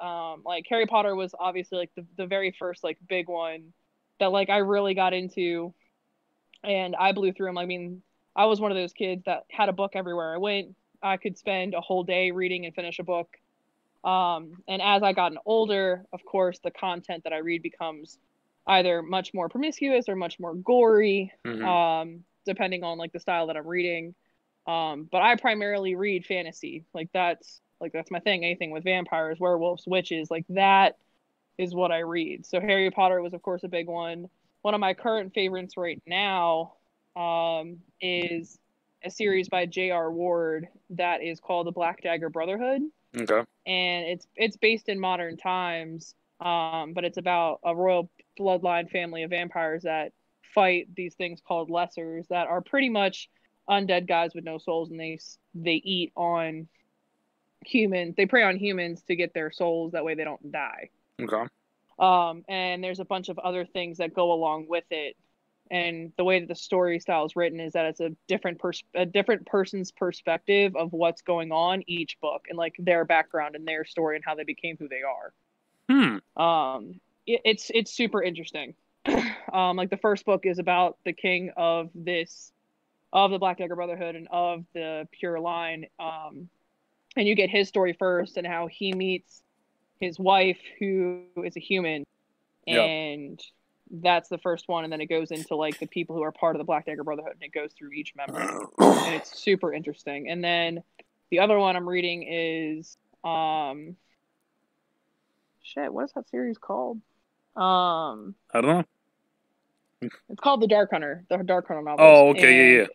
Harry Potter was obviously the very first big one that I really got into, and I blew through them. I mean, I was one of those kids that had a book everywhere I went. I could spend a whole day reading and finish a book. And as I gotten older, of course, the content that I read becomes either much more promiscuous or much more gory, depending on the style that I'm reading. But I primarily read fantasy. That's my thing. Anything with vampires, werewolves, witches, that is what I read. So Harry Potter was, of course, a big one. One of my current favorites right now is a series by J.R. Ward that is called The Black Dagger Brotherhood. Okay. And it's based in modern times, but it's about a royal bloodline family of vampires that fight these things called lessers that are pretty much undead guys with no souls, and they eat on humans. They prey on humans to get their souls. That way they don't die. Okay. And there's a bunch of other things that go along with it. And the way that the story style is written is that it's a different person's perspective of what's going on each book, and their background and their story and how they became who they are. It's super interesting. The first book is about the king of the Black Dagger Brotherhood and of the pure line. And you get his story first and how he meets his wife, who is a human. And that's the first one, and then it goes into the people who are part of the Black Dagger Brotherhood, and it goes through each member, and it's super interesting. And then the other one I'm reading is shit, what is that series called? I don't know. It's called The Dark Hunter, the Dark Hunter novels. Oh, okay, yeah.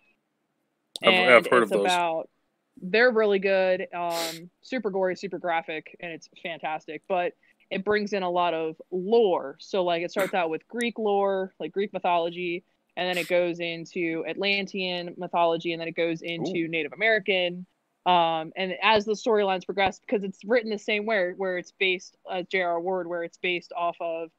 I've And heard of it's those. they're really good, super gory, super graphic, and it's fantastic. But it brings in a lot of lore. So like it starts out with Greek lore, like Greek mythology, and then it goes into Atlantean mythology, and then it goes into Native American. And as the storylines progress, because it's written the same way, where it's based, J.R. Ward, where it's based off of,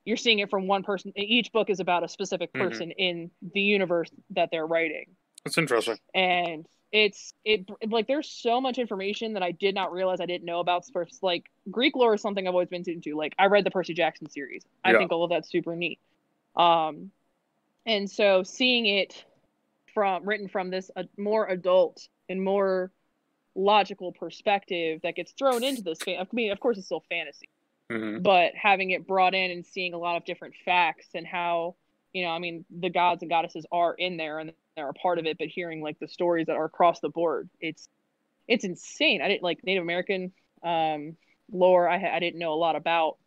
you're seeing it from one person. Each book is about a specific person in the universe that they're writing. That's interesting. And it like there's so much information that I did not realize I didn't know about. Like Greek lore is something I've always been into. Like I read the Percy Jackson series. I think all of that's super neat. And so seeing it written from this more adult and more logical perspective that gets thrown into this. I mean, of course, it's still fantasy, but having it brought in and seeing a lot of different facts and how, I mean, the gods and goddesses are in there and they're a part of it, but hearing like the stories that are across the board, it's insane. I didn't like Native American lore. I didn't know a lot about,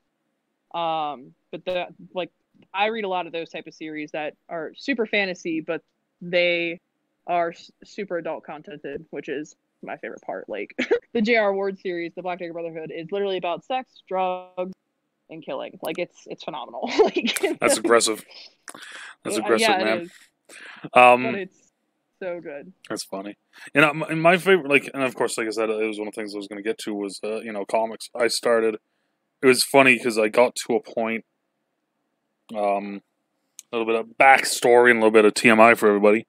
but I read a lot of those type of series that are super fantasy, but they are super adult contented, which is my favorite part. Like the J.R. Ward series, the Black Dagger Brotherhood, is literally about sex, drugs, and killing. Like it's phenomenal. Like that's aggressive. That's aggressive, yeah, man. it is. But it's so good. That's funny. My favorite, like, and of course, like I said, it was one of the things I was going to get to was, comics. It was funny because I got to a point, a little bit of backstory and a little bit of TMI for everybody.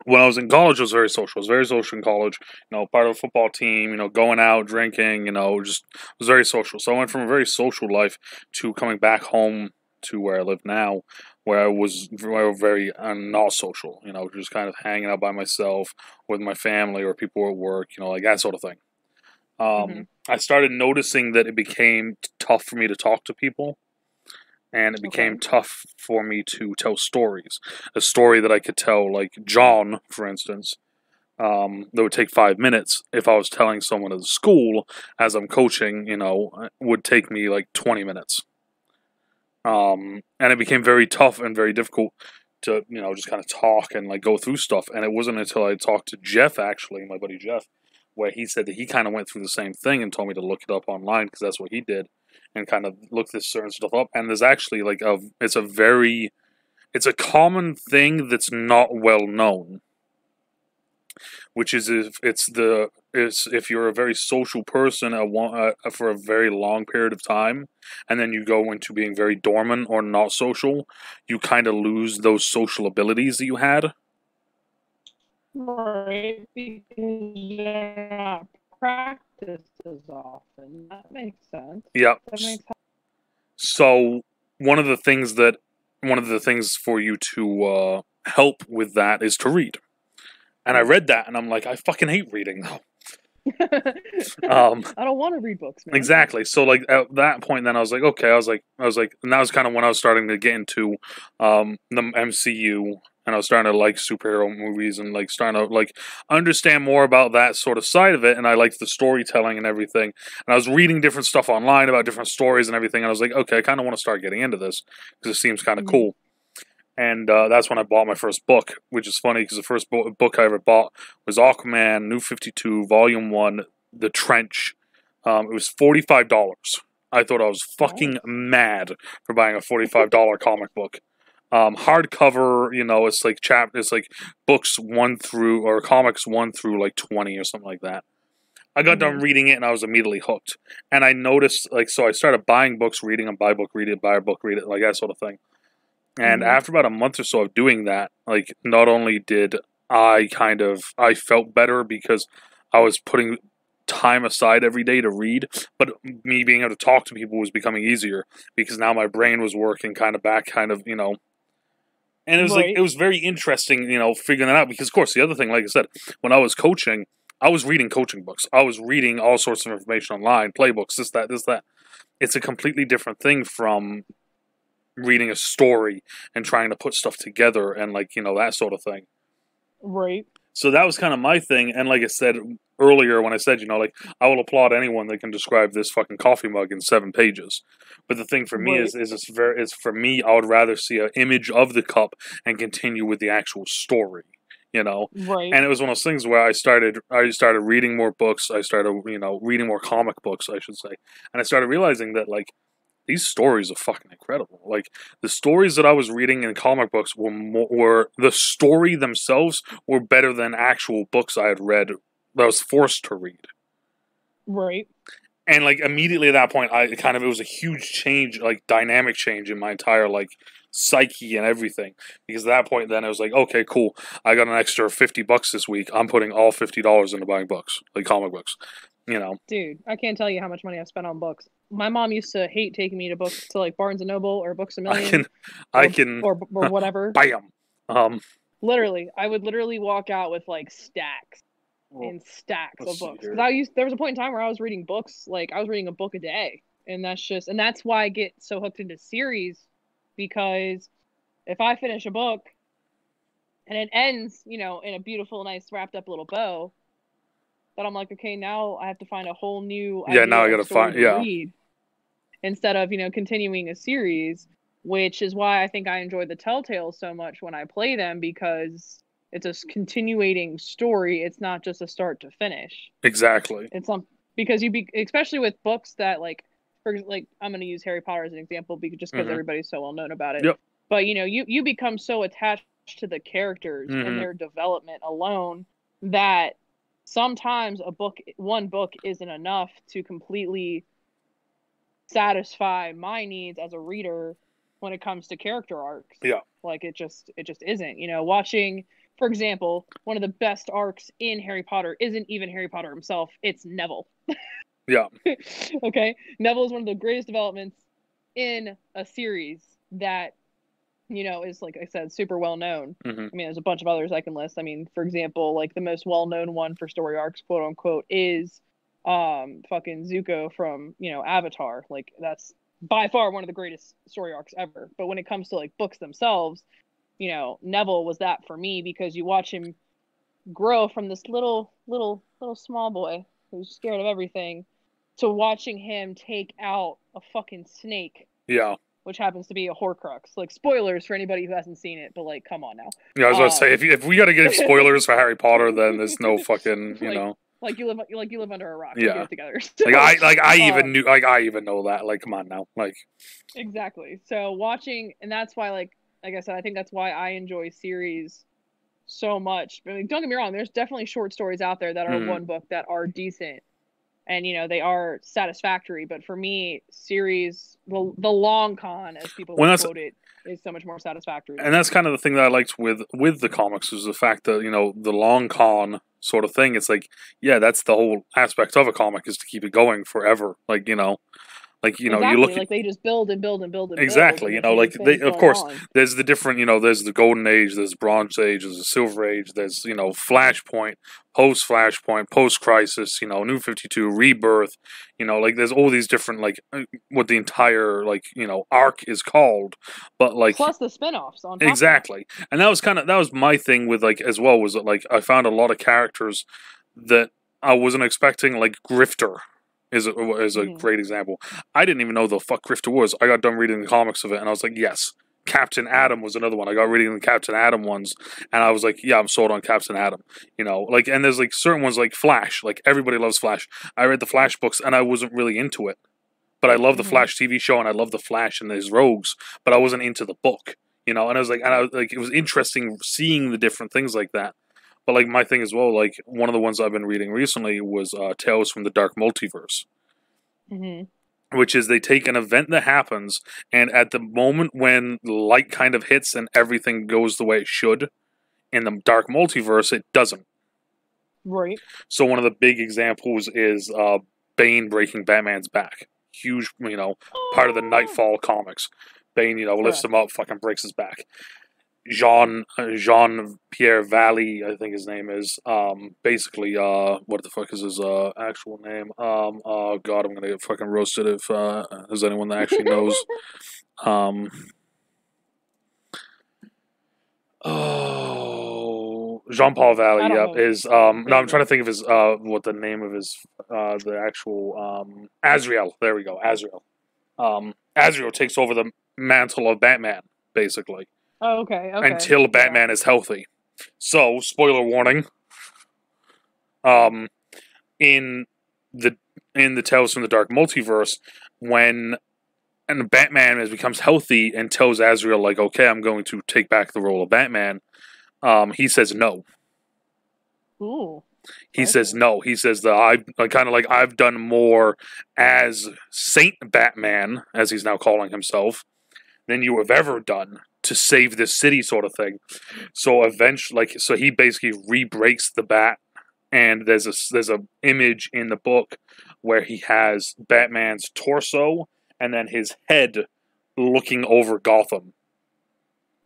When I was in college, I was very social. I was very social in college. Part of a football team. Going out, drinking. Just was very social. So I went from a very social life to coming back home to where I live now, where I was very not social. Just kind of hanging out by myself with my family or people at work. Like that sort of thing. I started noticing that it became tough for me to talk to people. And it became tough for me to tell stories. A story that I could tell, like John, for instance, that would take 5 minutes. If I was telling someone at the school as I'm coaching, would take me like 20 minutes. And it became very tough and very difficult to, just kind of talk and like go through stuff. And it wasn't until I talked to Jeff, actually, my buddy Jeff, where he said that he kind of went through the same thing and told me to look it up online because that's what he did. And kind of look this certain stuff up, and there's actually like it's a common thing that's not well known, which is if you're a very social person for a very long period of time, and then you go into being very dormant or not social, you kind of lose those social abilities that you had. Right, because you're not practiced as often. That makes sense. Yeah. That makes sense. So one of the things for you to help with that is to read. And I read that, and I'm like, I fucking hate reading though. I don't want to read books, man. Exactly. So like at that point, then I was like, okay. I was like, and that was kind of when I was starting to get into the MCU. And I was starting to like superhero movies and like starting to like understand more about that sort of side of it. And I liked the storytelling and everything. And I was reading different stuff online about different stories and everything. And I was like, okay, I kind of want to start getting into this because it seems kind of cool. And that's when I bought my first book, which is funny because the first book I ever bought was Aquaman, New 52, Volume 1, The Trench. It was $45. I thought I was fucking mad for buying a $45 comic book. Hardcover, it's like it's like books 1 through, or comics 1 through like 20 or something like that. I got done reading it and I was immediately hooked. And I noticed, so I started buying books, reading them, buy a book, read it, like that sort of thing. And after about a month or so of doing that, like not only did I felt better because I was putting time aside every day to read, but me being able to talk to people was becoming easier because now my brain was working and it was like, it was very interesting, figuring that out because, of course, the other thing, like I said, when I was coaching, I was reading coaching books. I was reading all sorts of information online, playbooks, this, that. It's a completely different thing from reading a story and trying to put stuff together and, that sort of thing. Right. So that was kind of my thing. And like I said, earlier when I said, like, I will applaud anyone that can describe this fucking coffee mug in 7 pages. But the thing for me Right. is for me, I would rather see an image of the cup and continue with the actual story. Right. And it was one of those things where I started reading more books. I started, reading more comic books, I should say, and I started realizing that, like, these stories are fucking incredible. Like, the stories that I was reading in comic books were the story themselves were better than actual books I had read that I was forced to read. Right. And, like, immediately at that point, it was a huge change, like, dynamic change in my entire, like, psyche and everything. Because at that point, then I was like, okay, cool. I got an extra $50 this week. I'm putting all $50 into buying books, like comic books. Dude, I can't tell you how much money I've spent on books. My mom used to hate taking me to like Barnes and Noble or Books a Million. or whatever. Bam. Literally, I would literally walk out with like stacks and stacks of books. Because there was a point in time where I was reading books, like I was reading a book a day, and that's why I get so hooked into series, because if I finish a book and it ends, in a beautiful, nice, wrapped up little bow, but I'm like, okay, now I have to find a whole new now I gotta find read instead of continuing a series, which is why I think I enjoy the Telltales so much when I play them, because it's a continuating story. It's not just a start to finish. Exactly. It's because especially with books that like I'm going to use Harry Potter as an example because everybody's so well known about it. Yep. But you become so attached to the characters and their development alone that sometimes one book isn't enough to completely satisfy my needs as a reader when it comes to character arcs. Yeah. Like it just isn't. Watching, for example, one of the best arcs in Harry Potter isn't even Harry Potter himself, it's Neville. Yeah. Okay? Neville is one of the greatest developments in a series that is, like I said, super well known. I mean, there's a bunch of others I can list. I mean, for example, like the most well known one for story arcs, quote unquote, is fucking Zuko from, Avatar. Like that's by far one of the greatest story arcs ever. But when it comes to like books themselves, Neville was that for me, because you watch him grow from this little small boy who's scared of everything to watching him take out a fucking snake. Yeah. Which happens to be a Horcrux. Like, spoilers for anybody who hasn't seen it, but like, come on now. Yeah, I was about to say, if we got to give spoilers for Harry Potter, then there's no fucking, Like you live under a rock. Yeah. Get it together. So, I even know that. Like, come on now. Like. Exactly. So watching, and that's why, like I said, I think that's why I enjoy series so much. I mean, don't get me wrong. There's definitely short stories out there that are one book that are decent. And, they are satisfactory. But for me, series, the long con, as people would quote it, is so much more satisfactory. And that's kind of the thing that I liked with the comics, is the fact that, the long con sort of thing. It's like, yeah, that's the whole aspect of a comic, is to keep it going forever. Like, exactly. you look like they just build and build and build and exactly. build, like they, of course, there's the different, there's the Golden Age, there's Bronze Age, there's the Silver Age, there's Flashpoint, post Flashpoint, post Crisis, New 52, Rebirth, like there's all these different, like, what the entire, like, arc is called, but like plus the spinoffs on top exactly. And that was my thing with, like, as well, was that, like, I found a lot of characters that I wasn't expecting. Like Grifter is a great example. I didn't even know the fuck Grifter was. I got done reading the comics of it, and I was like, yes. Captain Atom was another one. I got reading the Captain Atom ones, and I was like, yeah, I'm sold on Captain Atom. Like, and there's like certain ones like Flash. Like, everybody loves Flash. I read the Flash books, and I wasn't really into it. But I love the Flash TV show, and I love the Flash and his rogues, but I wasn't into the book. And I was like, it was interesting seeing the different things like that. But like, my thing as well, like, one of the ones I've been reading recently was Tales from the Dark Multiverse. Which is, they take an event that happens, and at the moment when the light kind of hits and everything goes the way it should, in the Dark Multiverse, it doesn't. Right. So one of the big examples is Bane breaking Batman's back. Huge, part of the Nightfall comics. Bane, lifts him up, fucking breaks his back. Jean-Pierre Valley, I think his name is, basically, what the fuck is his, actual name? Oh god, I'm gonna get fucking roasted if, there's anyone that actually knows. Jean-Paul Valley, I don't yep, know. is There no, you I'm trying go. to think of his what the name of his the actual Azrael. There we go, Azrael. Azrael takes over the mantle of Batman, basically, Oh, okay. Okay. until Yeah. Batman is healthy. So, spoiler warning. Um, in the Tales from the Dark Multiverse, when Batman becomes healthy and tells Azrael, like, okay, I'm going to take back the role of Batman, he says no. Ooh. He Spicy. says no. He says that I've done more as Saint Batman, as he's now calling himself, than you have ever done to save this city, sort of thing. So eventually, so he basically re-breaks the bat, and there's a image in the book where he has Batman's torso and then his head looking over Gotham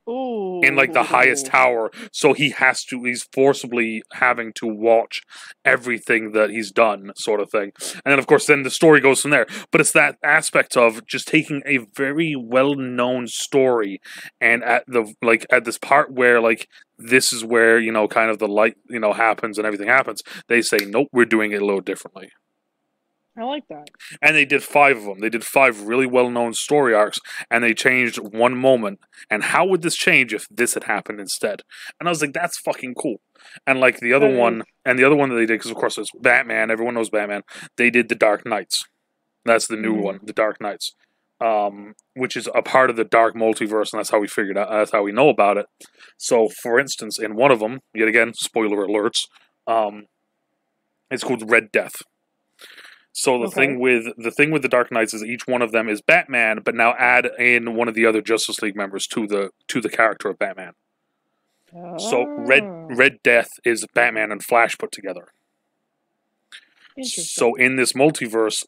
Ooh. in like the highest tower. So he's forcibly having to watch everything that he's done, sort of thing. And then of course then the story goes from there. But it's that aspect of just taking a very well-known story and at this part where like this is where, you know, kind of the light, you know, happens and everything happens, they say nope, we're doing it a little differently. I like that. And they did 5 of them. They did 5 really well-known story arcs, and they changed one moment. And how would this change if this had happened instead? And I was like, that's fucking cool. And like the other one that they did, because of course it's Batman. Everyone knows Batman. They did the Dark Knights. That's the new one, the Dark Knights, which is a part of the Dark Multiverse, and that's how we figured out. That's how we know about it. So, for instance, in one of them, yet again, spoiler alerts, it's called Red Death. So the thing with the Dark Knights is each one of them is Batman, but now add in one of the other Justice League members to the character of Batman. So Red Death is Batman and Flash put together. So in this multiverse,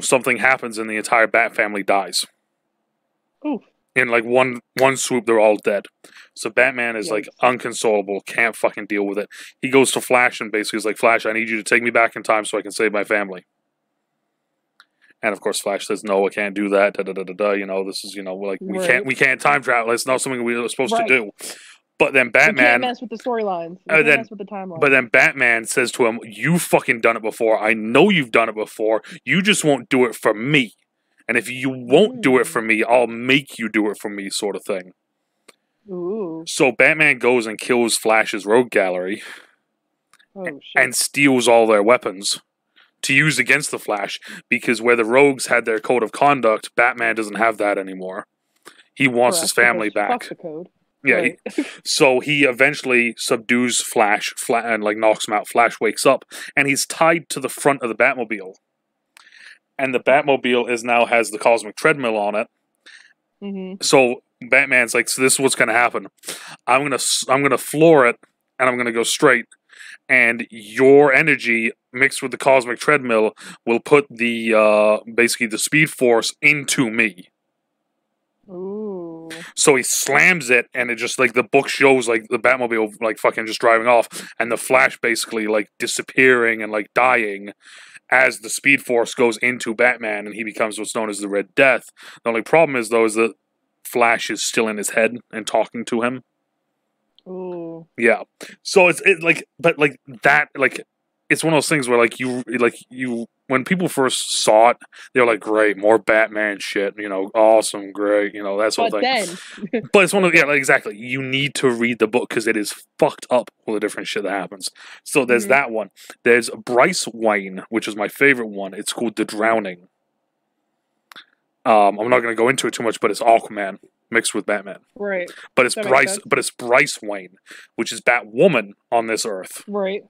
something happens and the entire Bat family dies. Oof. In like one swoop, they're all dead. So Batman is like unconsolable, can't fucking deal with it. He goes to Flash and basically is like, Flash, I need you to take me back in time so I can save my family. And of course, Flash says, no, I can't do that. Da da da da da. You know, this is, you know, like we can't time travel. It's not something we were supposed to do. But then Batman, we can't mess with the storylines. We can't mess with the timeline. But then Batman says to him, "You fucking done it before. I know you've done it before. You just won't do it for me. And if you won't do it for me, I'll make you do it for me," sort of thing. Ooh. So Batman goes and kills Flash's rogue gallery and steals all their weapons to use against the Flash, because where the rogues had their code of conduct, Batman doesn't have that anymore. He wants his family back. Fuck the code. Yeah, right. So he eventually subdues Flash and like knocks him out. Flash wakes up and he's tied to the front of the Batmobile. And the Batmobile now has the cosmic treadmill on it. So Batman's like, so this is what's going to happen. I'm gonna floor it, and I'm gonna go straight. And your energy mixed with the cosmic treadmill will put the basically the Speed Force into me. Ooh. So he slams it, and it just like the book shows like the Batmobile like fucking just driving off, and the Flash basically like disappearing and like dying as the Speed Force goes into Batman, and he becomes what's known as the Red Death. The only problem is though is that Flash is still in his head and talking to him. Ooh. Yeah. So it's one of those things where you when people first saw it, they were like, great, more Batman shit, you know, awesome, great, you know, that sort of thing. But it's one of exactly. You need to read the book because it is fucked up all the different shit that happens. So there's that one. There's Bryce Wayne, which is my favorite one. It's called The Drowning. I'm not going to go into it too much, but it's Aquaman mixed with Batman. Right. But it's Bryce Wayne, which is Batwoman on this earth. Right.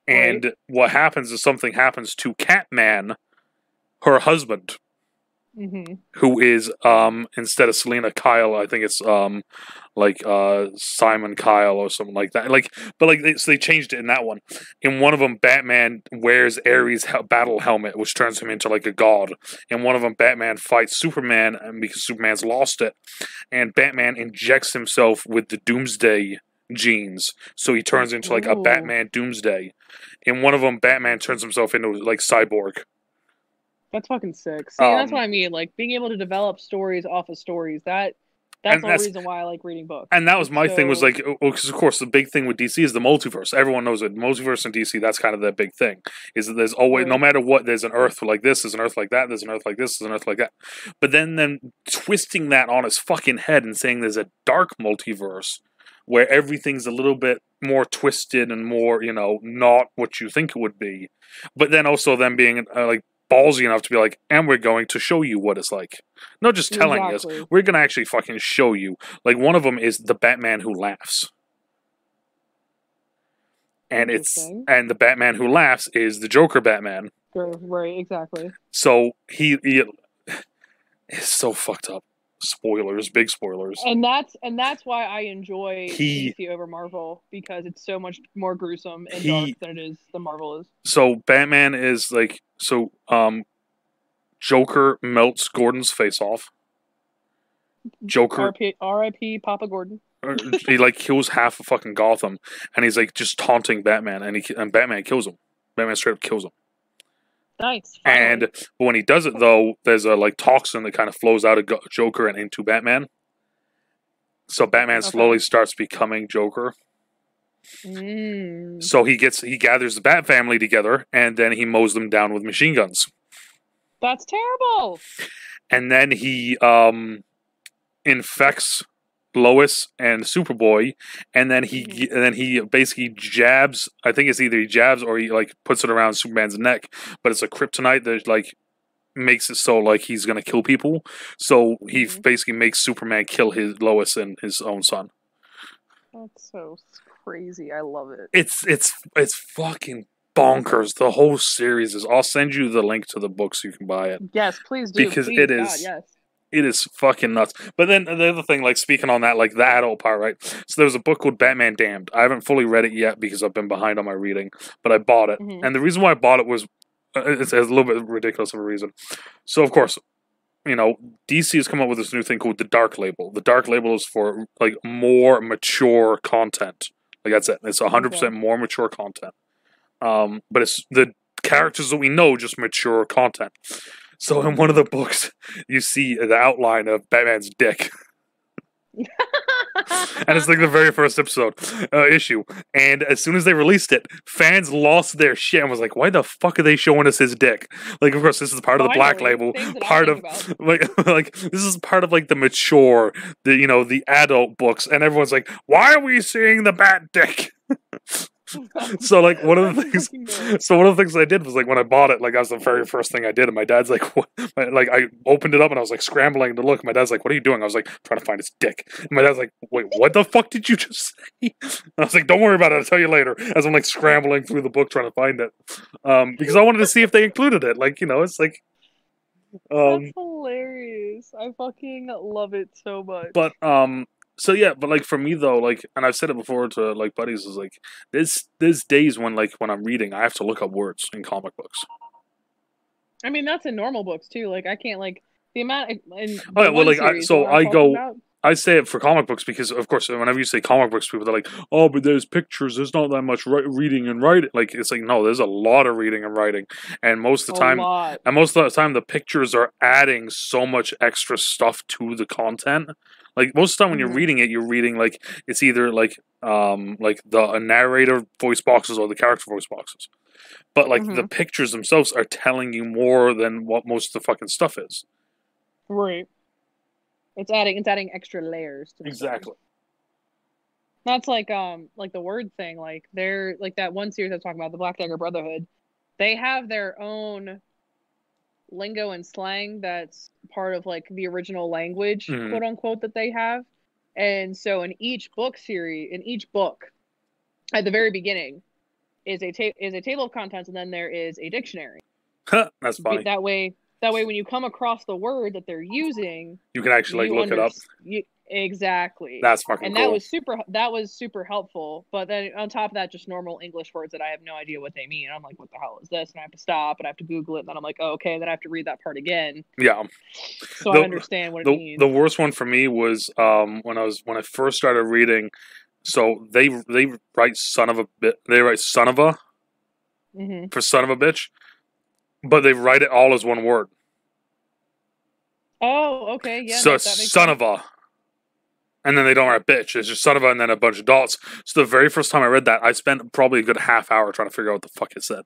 And what happens is something happens to Catman, her husband, who is instead of Selena Kyle, I think it's Simon Kyle or something like that. So they changed it in that one. In one of them, Batman wears Ares' battle helmet, which turns him into like a god. In one of them, Batman fights Superman, and because Superman's lost it, and Batman injects himself with the Doomsday genes, so he turns into like a Batman Doomsday. In one of them, Batman turns himself into like Cyborg. That's fucking sick. See, that's what I mean. Like being able to develop stories off of stories. That That's the whole reason why I like reading books. And that was my thing, was like, because of course the big thing with DC is the multiverse. Everyone knows it. Multiverse in DC, that's kind of the big thing. Is that there's always, no matter what, there's an Earth like this, there's an Earth like that, there's an Earth like this, there's an Earth like that. But then twisting that on its fucking head and saying there's a dark multiverse where everything's a little bit more twisted and more, not what you think it would be. But then also them being like ballsy enough to be like, and we're going to show you what it's like. Not just telling us, we're going to actually fucking show you. Like, one of them is the Batman who laughs. And the Batman who laughs is the Joker Batman. Right, exactly. So he it's so fucked up. Spoilers, big spoilers. And that's why I enjoy DC over Marvel, because it's so much more gruesome and dark than it is the Marvel is. So Batman is like, Joker melts Gordon's face off. Joker R.I.P. Papa Gordon. He like kills half of fucking Gotham, and he's like just taunting Batman, and Batman kills him. Batman straight up kills him. Nice. And when he does it, though, there's a like toxin that kind of flows out of Joker and into Batman. So Batman slowly starts becoming Joker. So he gathers the Bat family together, and then he mows them down with machine guns. That's terrible. And then he infects Lois and Superboy, and then he basically jabs. I think it's either he jabs or he like puts it around Superman's neck, but it's a kryptonite that like makes it so like he's gonna kill people. So he basically makes Superman kill his Lois and his own son. That's so crazy. I love it. It's fucking bonkers. The whole series is. I'll send you the link to the book so you can buy it. Yes, please do. Because it is. God, yes. It is fucking nuts. But then the other thing, like speaking on that, like the adult part, right? So there was a book called Batman Damned. I haven't fully read it yet because I've been behind on my reading, but I bought it. And the reason why I bought it was, it's a little bit ridiculous of a reason. So of course, DC has come up with this new thing called the Dark Label. The Dark Label is for like more mature content. Like that's it. It's 100% more mature content. But it's the characters that we know, just mature content. So in one of the books, you see the outline of Batman's dick. And it's like the very first issue. And as soon as they released it, fans lost their shit and was like, why the fuck are they showing us his dick? Like, of course, this is part of the Black Label. Part of, like, this is part of, like, the mature, the adult books. And everyone's like, why are we seeing the bat dick? So like one of the things I did was like when I bought it, like that was the very first thing I did, and my dad's like, what? Like I opened it up and I was like scrambling to look. My dad's like, what are you doing? I was like, trying to find his dick. And my dad's like, wait, what the fuck did you just say? And I was like, don't worry about it, I'll tell you later. As I'm like scrambling through the book trying to find it, because I wanted to see if they included it. Like it's like, that's hilarious. I fucking love it so much. But so yeah, but like for me though, like, and I've said it before to like buddies, is like there's days when I'm reading, I have to look up words in comic books. I mean, that's in normal books too. Like I can't like the amount. I say it for comic books because, of course, whenever you say comic books, people are like, "Oh, but there's pictures. There's not that much reading and writing." Like it's like, no, there's a lot of reading and writing, and most of the time, the pictures are adding so much extra stuff to the content. Like most of the time when you're reading like it's either like the narrator voice boxes or the character voice boxes. But like the pictures themselves are telling you more than what most of the fucking stuff is. Right. It's adding extra layers to the exactly. Story. That's like the word thing, like they're like that one series I was talking about, the Black Dagger Brotherhood. They have their own lingo and slang that's part of like the original language, quote unquote, that they have. And so in each book at the very beginning is a table of contents, and then there is a dictionary. That's funny. That way when you come across the word that they're using, you can actually look it up. Exactly. That's fucking cool. That was super helpful. But then on top of that, just normal English words that I have no idea what they mean. I'm like, what the hell is this? And I have to stop and I have to Google it. And then I'm like, oh, okay. Then I have to read that part again. Yeah. So I understand what it means. The worst one for me was when I first started reading. So they write son of a bit. They write son of a for son of a bitch, but they write it all as one word. Oh, okay. Yeah. So son of a. And then they don't write bitch. It's just son of a and then a bunch of dots. So the very first time I read that, I spent probably a good half hour trying to figure out what the fuck it said.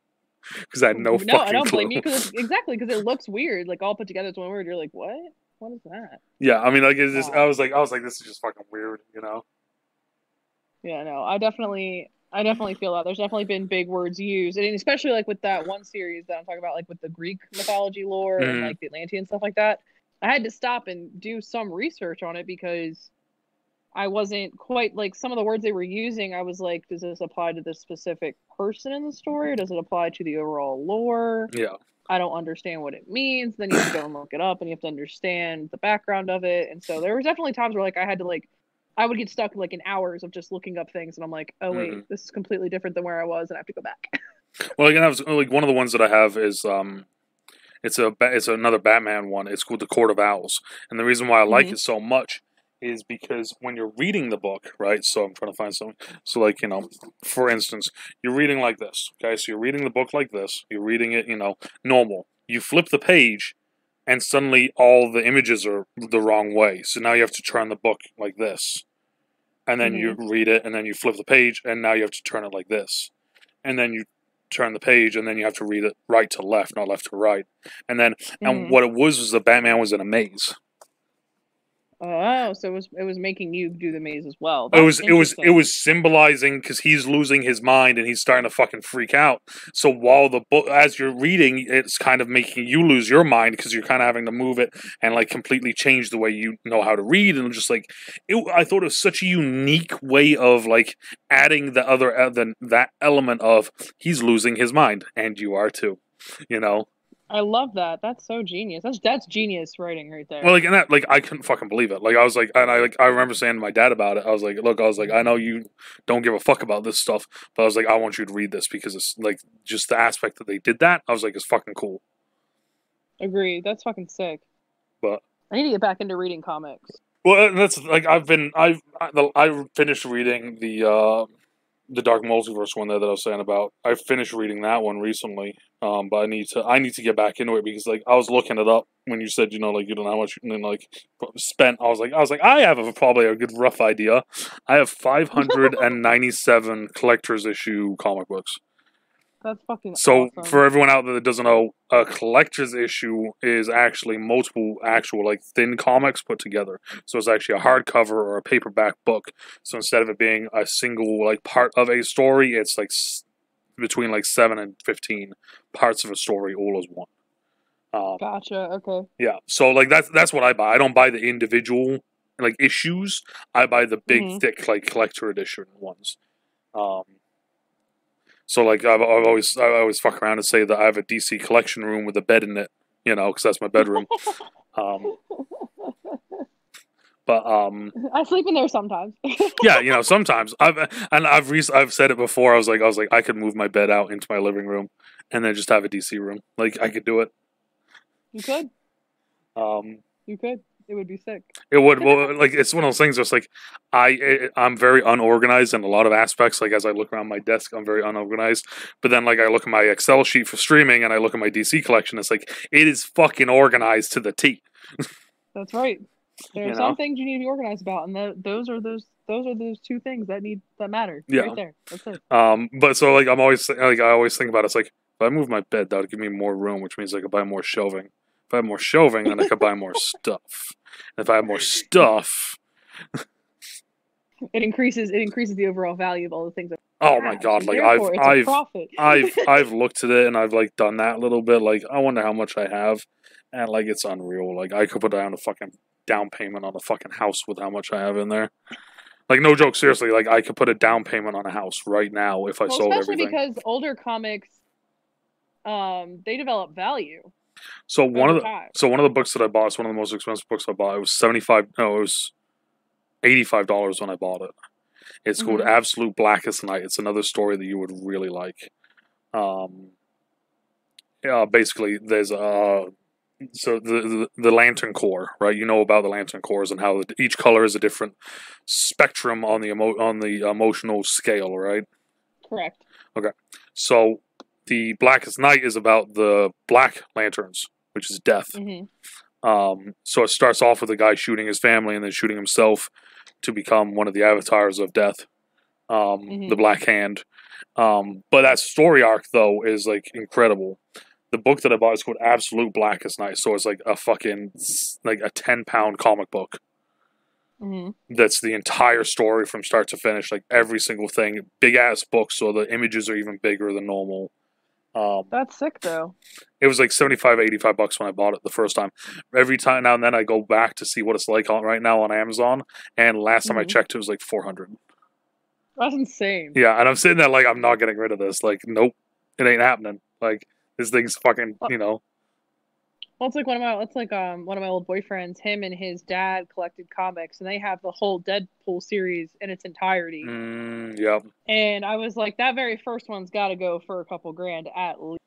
Because I had no fucking clue. No, I don't blame you, because because it looks weird. Like, all put together as one word. You're like, what? What is that? Yeah, I mean, like, it's just, I was like, this is just fucking weird, you know? Yeah, no, I definitely feel that. There's definitely been big words used, and especially like with that one series that I'm talking about, like with the Greek mythology lore and like the Atlantean stuff like that. I had to stop and do some research on it because I wasn't quite like some of the words they were using. I was like, does this apply to this specific person in the story, or does it apply to the overall lore? Yeah. I don't understand what it means. Then you have to go and look it up, and you have to understand the background of it. And so there was definitely times where like I had to like, I would get stuck like in hours of just looking up things, and I'm like, oh wait, this is completely different than where I was, and I have to go back. Well, again, I was like, one of the ones that I have is it's another Batman one. It's called The Court of Owls, and the reason why I like it so much is because when you're reading the book, right? So I'm trying to find something. So, like, you know, for instance, you're reading like this, okay? So you're reading the book like this. You're reading it, you know, normal. You flip the page, and suddenly all the images are the wrong way. So now you have to turn the book like this. And then you read it, and then you flip the page, and now you have to turn it like this. And then you turn the page, and then you have to read it right to left, not left to right. And then, and what it was the Batman was in a maze. Oh, so it was making you do the maze as well. It was symbolizing because he's losing his mind and he's starting to fucking freak out. So while the book, as you're reading, it's kind of making you lose your mind because you're kind of having to move it and like completely change the way you know how to read. And just like I thought it was such a unique way of like adding the other that element of he's losing his mind and you are too, you know. I love that. That's so genius. That's genius writing right there. Well, like, and that, like, I couldn't fucking believe it. Like, I was like, and I remember saying to my dad about it. I was like, look, I know you don't give a fuck about this stuff, but I was like, I want you to read this because it's like just the aspect that they did that. I was like, it's fucking cool. Agreed. That's fucking sick. But I need to get back into reading comics. Well, that's like I finished reading the Dark Multiverse one there that I was saying about. I finished reading that one recently, but I need to get back into it because like I was looking it up when you said, you know, like you don't know how much like spent. I was like I have probably a good rough idea. I have 597 collector's issue comic books. That's fucking awesome. For everyone out there that doesn't know, a collector's issue is actually multiple actual like thin comics put together. So it's actually a hardcover or a paperback book. So instead of it being a single like part of a story, it's like between like 7 and 15 parts of a story all as one. Gotcha. Okay. Yeah. So like that's what I buy. I don't buy the individual like issues. I buy the big thick like collector edition ones. So like I always fuck around and say that I have a DC collection room with a bed in it, you know, because that's my bedroom. But I sleep in there sometimes. Yeah, you know, sometimes I've said it before. I was like I could move my bed out into my living room and then just have a DC room. Like I could do it. You could. You could. It would be sick. It would. Well, like it's one of those things. Where it's like I'm very unorganized in a lot of aspects. Like as I look around my desk, I'm very unorganized. But then like I look at my Excel sheet for streaming and I look at my DC collection. It's like it is fucking organized to the T. That's right. There are some things you need to be organized about, and those are those two things that matter. Yeah. Right there. That's it. But so like I always think about it, it's like if I move my bed, that would give me more room, which means I could buy more shelving. If I have more shelving, then I could buy more stuff. And if I have more stuff, it increases the overall value of all the things. Oh my god! Like I've looked at it and I've like done that a little bit. Like I wonder how much I have, and like it's unreal. Like I could put down a fucking down payment on a fucking house with how much I have in there. Like no joke, seriously. Like I could put a down payment on a house right now if I sold everything. Especially because older comics, they develop value. So one of the books that I bought, it's one of the most expensive books I bought. It was $85 when I bought it. It's called Absolute Blackest Night. It's another story that you would really like. Basically, there's the Lantern Corps, right? You know about the Lantern Corps and how each color is a different spectrum on the emotional scale, right? Correct. Okay, so the Blackest Night is about the Black Lanterns, which is death. So it starts off with a guy shooting his family and then shooting himself, to become one of the avatars of death, the Black Hand. But that story arc, though, is, like, incredible. The book that I bought is called Absolute Blackest Night, so it's like a fucking, like, a 10-pound comic book. That's the entire story from start to finish, like, every single thing. Big-ass book, so the images are even bigger than normal. That's sick, though. It was like $75, $85 when I bought it the first time. Every time now and then I go back to see what it's like right now on Amazon, and last time I checked, it was like $400. That's insane. Yeah, and I'm sitting there like, I'm not getting rid of this. Like, nope, it ain't happening. Like, this thing's fucking, you know. Well, it's like one of my old boyfriends. Him and his dad collected comics, and they have the whole Deadpool series in its entirety. Yep. And I was like, that very first one's got to go for a couple grand at least.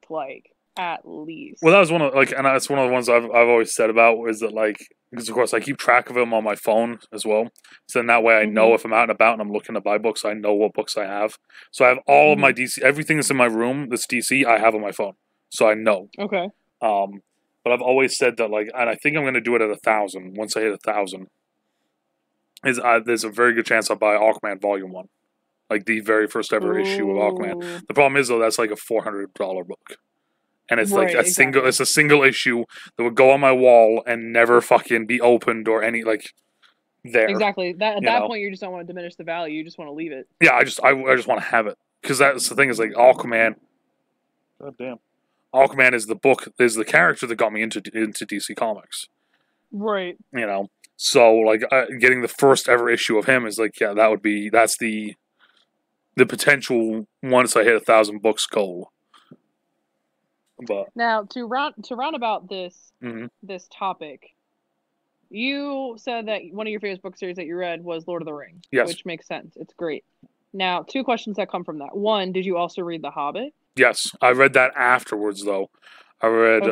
Like, at least. Well, that was one of, like, and that's one of the ones I've always said about, is that, like, because of course I keep track of them on my phone as well. So then that way I know if I'm out and about and I'm looking to buy books, I know what books I have. So I have all of my DC, everything that's in my room that's DC, I have on my phone. So I know. Okay. But I've always said that, like, and I think I'm going to do it at 1,000. Once I hit 1,000, there's a very good chance I'll buy Aquaman Volume 1. Like, the very first ever issue of Aquaman. The problem is, though, that's like a $400 book. And it's like it's a single issue that would go on my wall and never fucking be opened or any, like, there. Exactly. At that point, you just don't want to diminish the value. You just want to leave it. Yeah, I just want to have it. Because that's the thing, is like, Aquaman. God damn. Aquaman is the character that got me into DC Comics. Right. You know? So, like, getting the first ever issue of him is like, yeah, that's the potential once I hit 1,000 books goal. But now to round about this this topic, you said that one of your favorite book series that you read was Lord of the Rings. Yes. Which makes sense. It's great. Now, two questions that come from that. One, did you also read The Hobbit? Yes, I read that afterwards, though. I read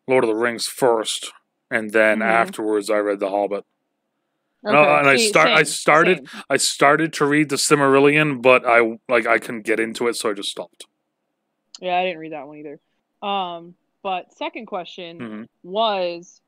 Lord of the Rings first, and then afterwards I read The Hobbit. Okay. And I started to read the Silmarillion, but I couldn't get into it, so I just stopped. Yeah, I didn't read that one either. But second question was,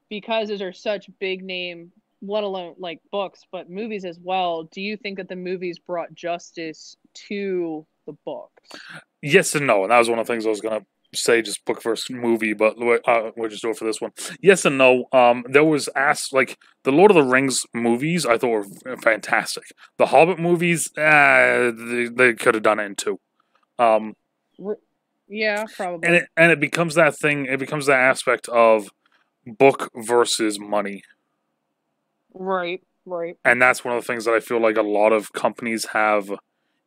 because those are such big name, let alone like books, but movies as well, do you think that the movies brought justice to the books? Yes and no, and that was one of the things I was going to say, just book versus movie, but we'll just do it for this one. Yes and no. There was like the Lord of the Rings movies, I thought were fantastic. The Hobbit movies, they could have done it in two. Yeah, probably. And it becomes that thing. It becomes that aspect of book versus money. Right. And that's one of the things that I feel like a lot of companies have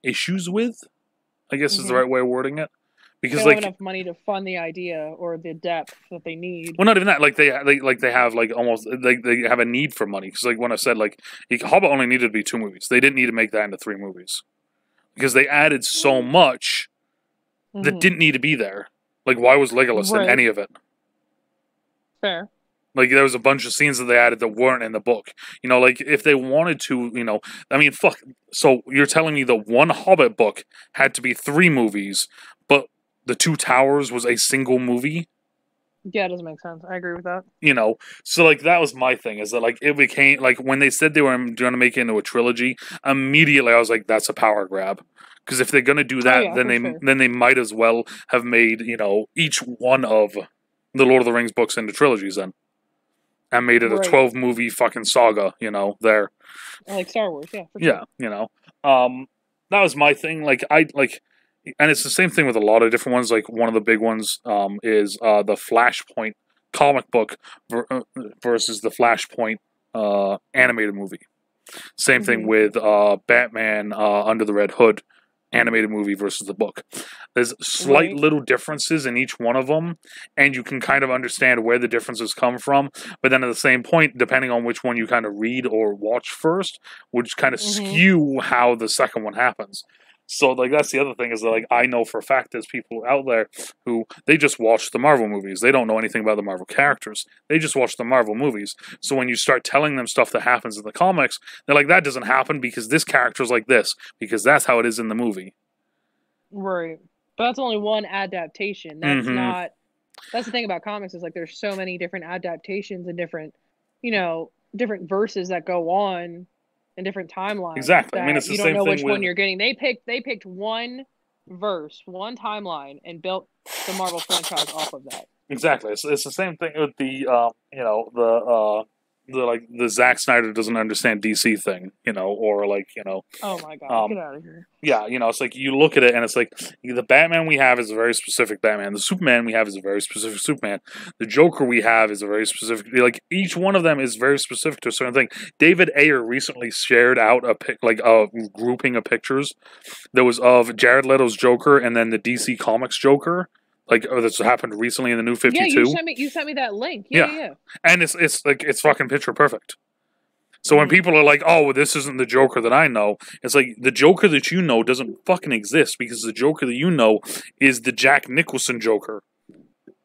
issues with, I guess is the right way of wording it. Because they don't have enough money to fund the idea or the depth that they need. Well, not even that. Like they have like almost they have a need for money. Because like when I said like Hobbit only needed to be 2 movies, they didn't need to make that into 3 movies because they added so much that didn't need to be there. Like why was Legolas in any of it? Fair. Like there was a bunch of scenes that they added that weren't in the book. You know, like if they wanted to, you know, I mean, fuck. So you're telling me the one Hobbit book had to be 3 movies, but The Two Towers was a single movie? Yeah, it doesn't make sense. I agree with that. You know, so like that was my thing, is that like it became like when they said they were going to make it into a trilogy, immediately I was like, that's a power grab. Because if they're going to do that, then they might as well have made, you know, each one of the Lord of the Rings books into trilogies then. And made it a 12-movie fucking saga, you know, there. Like Star Wars, yeah. For sure. Yeah, you know. That was my thing. Like, and it's the same thing with a lot of different ones. Like, one of the big ones is the Flashpoint comic book versus the Flashpoint animated movie. Same thing with Batman Under the Red Hood animated movie versus the book. There's slight little differences in each one of them, and you can kind of understand where the differences come from, but then at the same point, depending on which one you kind of read or watch first, would kind of skew how the second one happens. So, like, that's the other thing, is that, like, I know for a fact there's people out there who, they just watch the Marvel movies. They don't know anything about the Marvel characters. They just watch the Marvel movies. So when you start telling them stuff that happens in the comics, they're like, that doesn't happen because this character's like this, because that's how it is in the movie. Right. But that's only one adaptation. That's not That's the thing about comics is like there's so many different adaptations and different, different verses that go on in different timelines. Exactly. I mean, that it's the you don't same know thing which with one you're getting. They picked one verse, one timeline, and built the Marvel franchise off of that. exactly. It's the same thing with the the Zack Snyder doesn't understand DC thing, or Oh my god, get out of here. yeah, it's like you look at it and it's like the Batman we have is a very specific Batman. The Superman we have is a very specific Superman. The Joker we have is a very specific. Like each one of them is very specific to a certain thing. David Ayer recently shared out a grouping of pictures that was of Jared Leto's Joker and then the DC Comics Joker. This happened recently in the New 52. Yeah, you sent me that link. Yeah. And it's fucking picture perfect. So when people are like, "Oh, well, this isn't the Joker that I know," it's like the Joker that you know doesn't fucking exist because the Joker that you know is the Jack Nicholson Joker,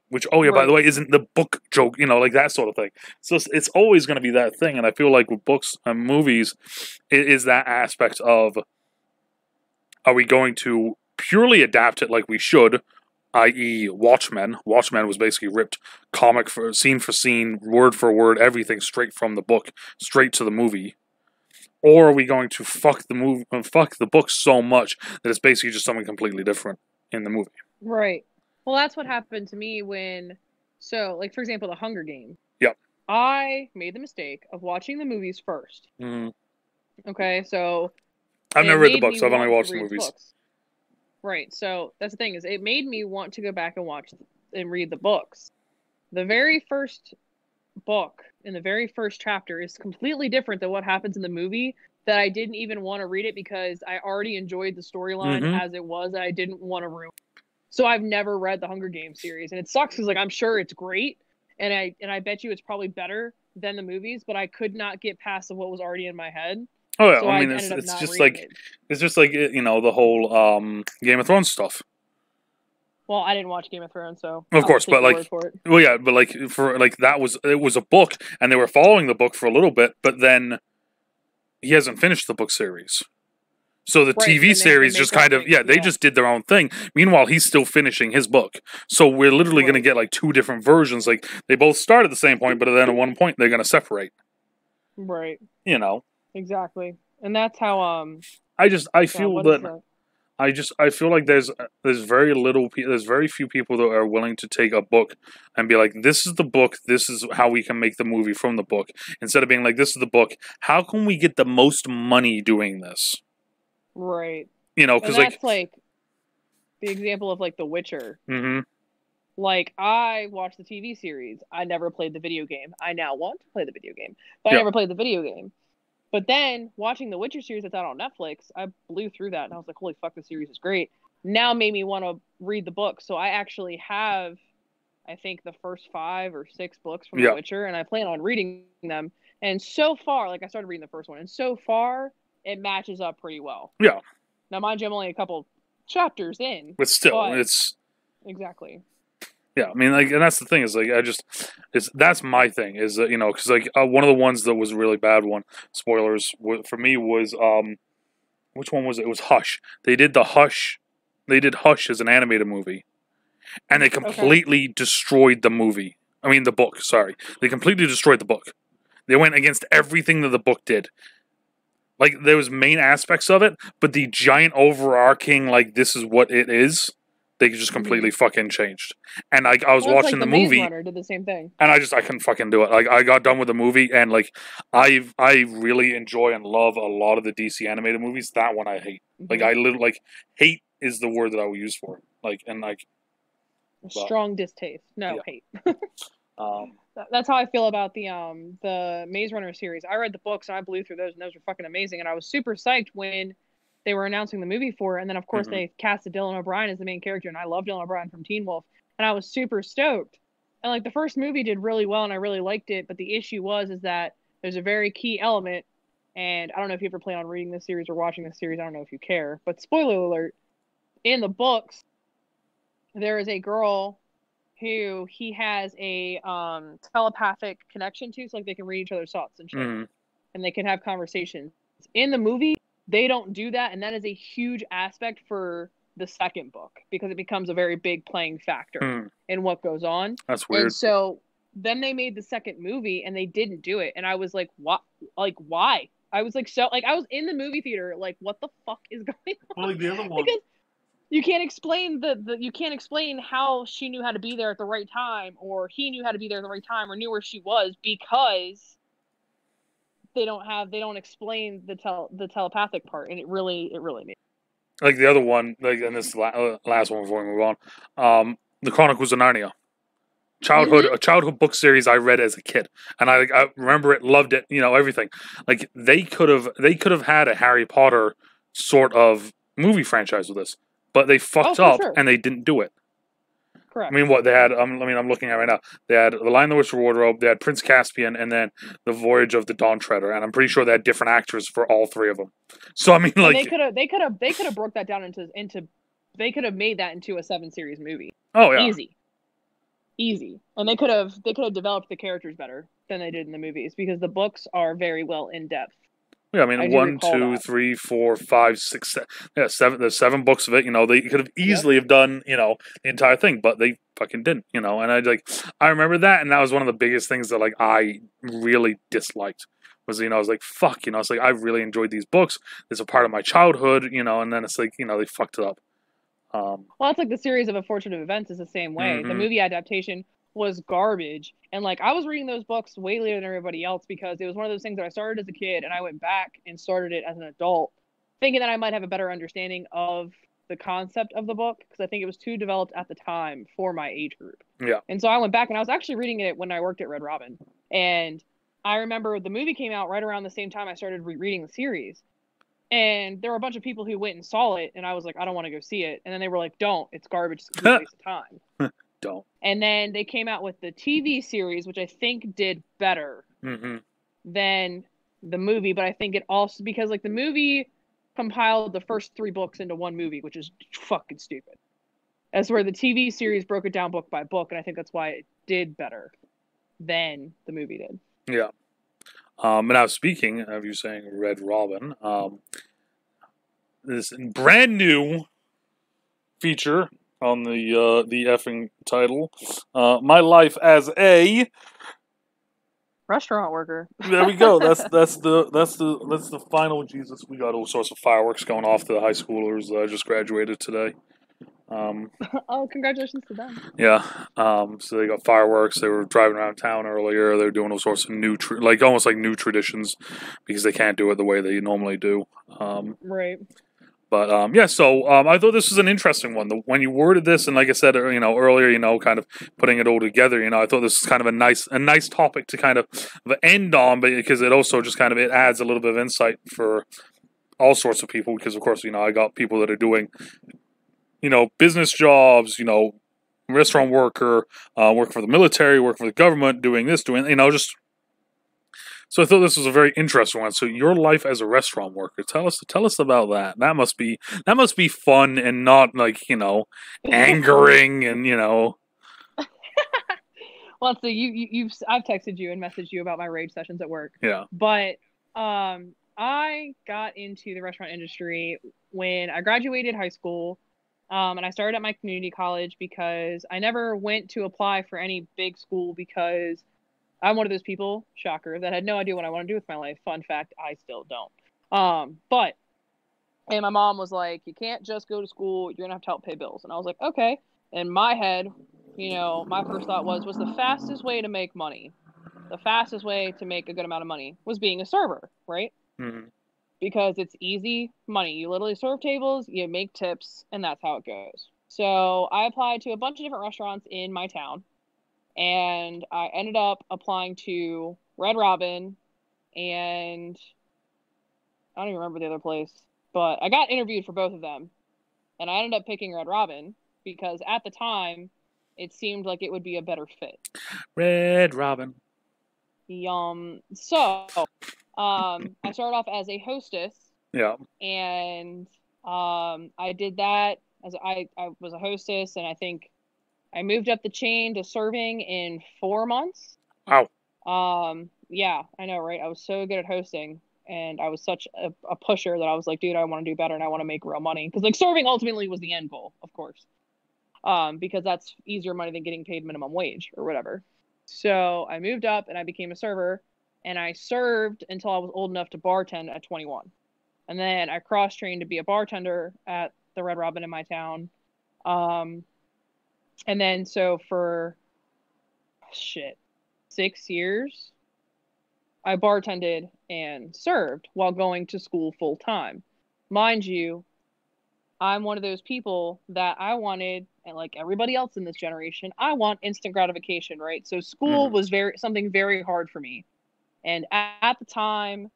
which by the way, isn't the book joke, like that sort of thing. So it's always going to be that thing, and I feel like with books and movies, it is that aspect of, are we going to purely adapt it like we should? I.e., Watchmen. Watchmen was basically ripped comic for scene, word for word, everything straight from the book, straight to the movie. Or are we going to fuck the book so much that it's basically just something completely different in the movie? Right. Well, that's what happened to me for example, The Hunger Games. Yep. I made the mistake of watching the movies first. Mm-hmm. Okay, so I've never read the books. I've only watched the movies. Right, so that's the thing, is it made me want to go back and watch and read the books. The very first book in the very first chapter is completely different than what happens in the movie, that I didn't even want to read it because I already enjoyed the storyline as it was, and I didn't want to ruin it. So I've never read the Hunger Games series, and it sucks because I'm sure it's great, and I bet you it's probably better than the movies, but I could not get past what was already in my head. Oh yeah, so I mean it's just like the whole Game of Thrones stuff. Well, I didn't watch Game of Thrones, so of course, but it was a book, and they were following the book for a little bit, but then he hasn't finished the book series. So the TV series just kind of they just did their own thing. Meanwhile, he's still finishing his book. So we're literally going to get like two different versions. Like they both start at the same point, but then at one point they're going to separate. Right. Exactly. And that's how I feel like there's very few people that are willing to take a book and be like, this is the book, this is how we can make the movie from the book, instead of being like, this is the book, how can we get the most money doing this? Right. Because that's like the example of like The Witcher. Mm-hmm. Like, I watched the TV series. I never played the video game. I now want to play the video game, but I never played the video game. But then watching the Witcher series that's out on Netflix, I blew through that and I was like, holy fuck, this series is great. Now made me want to read the book. So I actually have, I think, the first 5 or 6 books from The Witcher, and I plan on reading them. And so far, like, I started reading the first one, and so far it matches up pretty well. Yeah. Now, mind you, I'm only a couple chapters in. But still, it's... Exactly. Yeah, I mean, like, and that's the thing, is, like, that's my thing, is that, because, like, one of the ones that was a really bad one, spoilers, for me was, which one was it? It was Hush. They did Hush as an animated movie, and they completely destroyed the movie. I mean, the book, sorry. They completely destroyed the book. They went against everything that the book did. Like, there was main aspects of it, but the giant overarching, like, this is what it is, they just completely fucking changed. And like, I was watching the movie. Maze Runner did the same thing. And I couldn't fucking do it. Like, I got done with the movie, and like, I really enjoy and love a lot of the DC animated movies. That one I hate. Like, I literally, hate is the word that I will use for it. Like, and like, strong distaste. No, hate. That's how I feel about the Maze Runner series. I read the books and I blew through those, and those were fucking amazing. And I was super psyched when they were announcing the movie for it, and then of course they casted Dylan O'Brien as the main character, and I love Dylan O'Brien from Teen Wolf, and I was super stoked. And like, the first movie did really well, and I really liked it, but the issue is that there's a very key element, and I don't know if you ever plan on reading this series or watching this series, I don't know if you care, but spoiler alert, in the books, there is a girl who he has a telepathic connection to, so like they can read each other's thoughts and shit, and they can have conversations. In the movie, they don't do that, and that is a huge aspect for the second book because it becomes a very big playing factor in what goes on. That's weird. And so then they made the second movie and they didn't do it. And I was like, what? Like, why? I was like, so, like, I was in the movie theater, like, what the fuck is going on? Well, like the other one. Because you can't explain you can't explain how she knew how to be there at the right time, or he knew how to be there at the right time, or knew where she was, because they don't explain the telepathic part, and it really made. Like the other one, like, and this last one before we move on, the Chronicles of Narnia. A childhood book series I read as a kid, and I remember it, loved it, everything. Like they could have had a Harry Potter sort of movie franchise with this, but they fucked up and they didn't do it. Correct. I mean, what they had? I'm looking at right now. They had The Lion, the Witch, and the Wardrobe. They had Prince Caspian, and then The Voyage of the Dawn Treader. And I'm pretty sure they had different actors for all three of them. So I mean, like they could have broke that down into they could have made that into a 7-series movie. Oh yeah, easy. And they could have developed the characters better than they did in the movies, because the books are very well in depth. Yeah, I mean, 1, 2, 3, 4, 5, 6, 7. Yeah, 7. There's 7 books of it. They could have easily have done, the entire thing, but they fucking didn't. And I remember that, and that was one of the biggest things that I really disliked. Was I was like, fuck, it's like I really enjoyed these books. It's a part of my childhood, and then it's like they fucked it up. Well, it's like the series of unfortunate events is the same way. The movie adaptation was garbage, and I was reading those books way later than everybody else, because it was one of those things that I started as a kid and I went back and started it as an adult, thinking that I might have a better understanding of the concept of the book, because I think it was too developed at the time for my age group. Yeah. And so I went back and I was actually reading it when I worked at Red Robin, and I remember the movie came out right around the same time I started rereading the series. And there were a bunch of people who went and saw it, and I was like, I don't want to go see it. And then they were like, don't, it's garbage, it's a waste of time. Don't. And then they came out with the TV series, which I think did better than the movie. But I think it also, because the movie compiled the first 3 books into one movie, which is fucking stupid. That's where the TV series broke it down book by book, and I think that's why it did better than the movie did. Yeah. And now, speaking of you saying Red Robin, this brand new feature on the effing title, My Life as a Restaurant worker. There we go. That's the final. Jesus, we got all sorts of fireworks going off to the high schoolers that just graduated today. Oh, congratulations to them. Yeah. So they got fireworks. They were driving around town earlier. They were doing all sorts of new, almost like new traditions, because they can't do it the way they normally do. Right. But yeah, so I thought this was an interesting one. When you worded this, and like I said, earlier, kind of putting it all together, I thought this was kind of a nice topic to kind of end on, but because it also just kind of it adds a little bit of insight for all sorts of people. Because of course, I got people that are doing, business jobs, restaurant worker, work for the military, work for the government, doing this, just. So I thought this was a very interesting one. So your life as a restaurant worker, tell us about that. That must be fun and not angering and Well, so I've texted you and messaged you about my rage sessions at work. Yeah. But I got into the restaurant industry when I graduated high school. And I started at my community college because I never went to apply for any big school, because I'm one of those people, shocker, that had no idea what I want to do with my life. Fun fact, I still don't. And my mom was like, you can't just go to school, you're going to have to help pay bills. And I was like, okay. In my head, my first thought was the fastest way to make money, the fastest way to make a good amount of money was being a server, right? Mm-hmm. Because it's easy money. You literally serve tables, you make tips, and that's how it goes. So I applied to a bunch of different restaurants in my town. And I ended up applying to Red Robin, and I don't even remember the other place, but I got interviewed for both of them, and I ended up picking Red Robin because at the time it seemed like it would be a better fit. Red Robin. So I started off as a hostess. Yeah. And I did that as I was a hostess, and I think I moved up the chain to serving in 4 months. Wow. Yeah, I know, right? I was so good at hosting. and I was such a pusher that I was like, dude, I want to do better and I want to make real money. Because like serving ultimately was the end goal, of course. Because that's easier money than getting paid minimum wage or whatever. So I moved up and I became a server, and I served until I was old enough to bartend at 21. And then I cross-trained to be a bartender at the Red Robin in my town. And then so for 6 years, I bartended and served while going to school full time. Mind you, I'm one of those people that I wanted, and like everybody else in this generation, I want instant gratification, right? So school was something very hard for me. And at the time,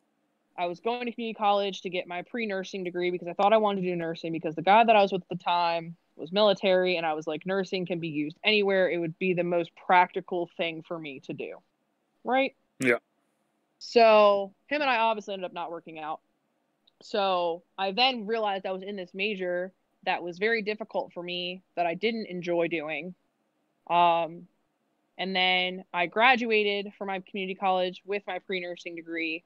I was going to community college to get my pre-nursing degree because I thought I wanted to do nursing, because the guy that I was with at the time was military, and I was like, nursing can be used anywhere. It would be the most practical thing for me to do. Right? Yeah. So him and I obviously ended up not working out. So I then realized I was in this major that was very difficult for me, that I didn't enjoy doing. And then I graduated from my community college with my pre-nursing degree,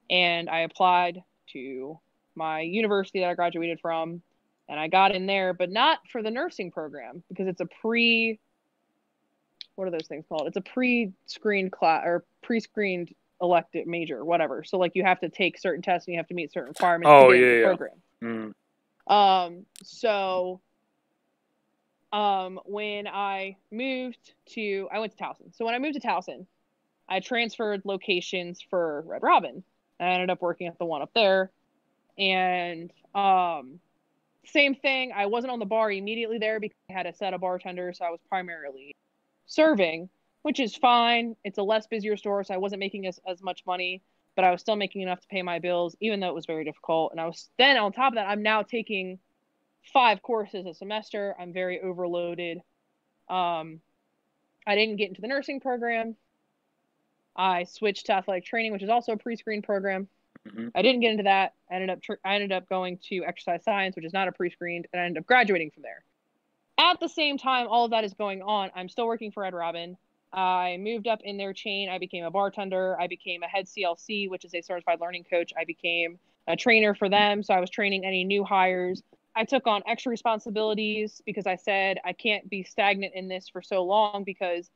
and I applied to my university that I graduated from, and I got in there, but not for the nursing program, because it's a what are those things called? It's a pre-screened class, or pre-screened elective major, whatever. So like you have to take certain tests and you have to meet certain requirements to get into the program. So when I went to Towson. So when I moved to Towson, I transferred locations for Red Robin. I ended up working at the one up there. And same thing, I wasn't on the bar immediately there because I had a set of bartenders, so I was primarily serving, which is fine. It's a less busier store, so I wasn't making as much money, but I was still making enough to pay my bills, even though it was very difficult. And I was then, on top of that, I'm now taking 5 courses a semester. I'm very overloaded. I didn't get into the nursing program. I switched to athletic training, which is also a pre-screened program. I didn't get into that. I ended up going to exercise science, which is not a pre-screened, and I ended up graduating from there. At the same time, all of that is going on, I'm still working for Red Robin. I moved up in their chain. I became a bartender. I became a head CLC, which is a certified learning coach. I became a trainer for them. So I was training any new hires. I took on extra responsibilities because I said I can't be stagnant in this for so long, because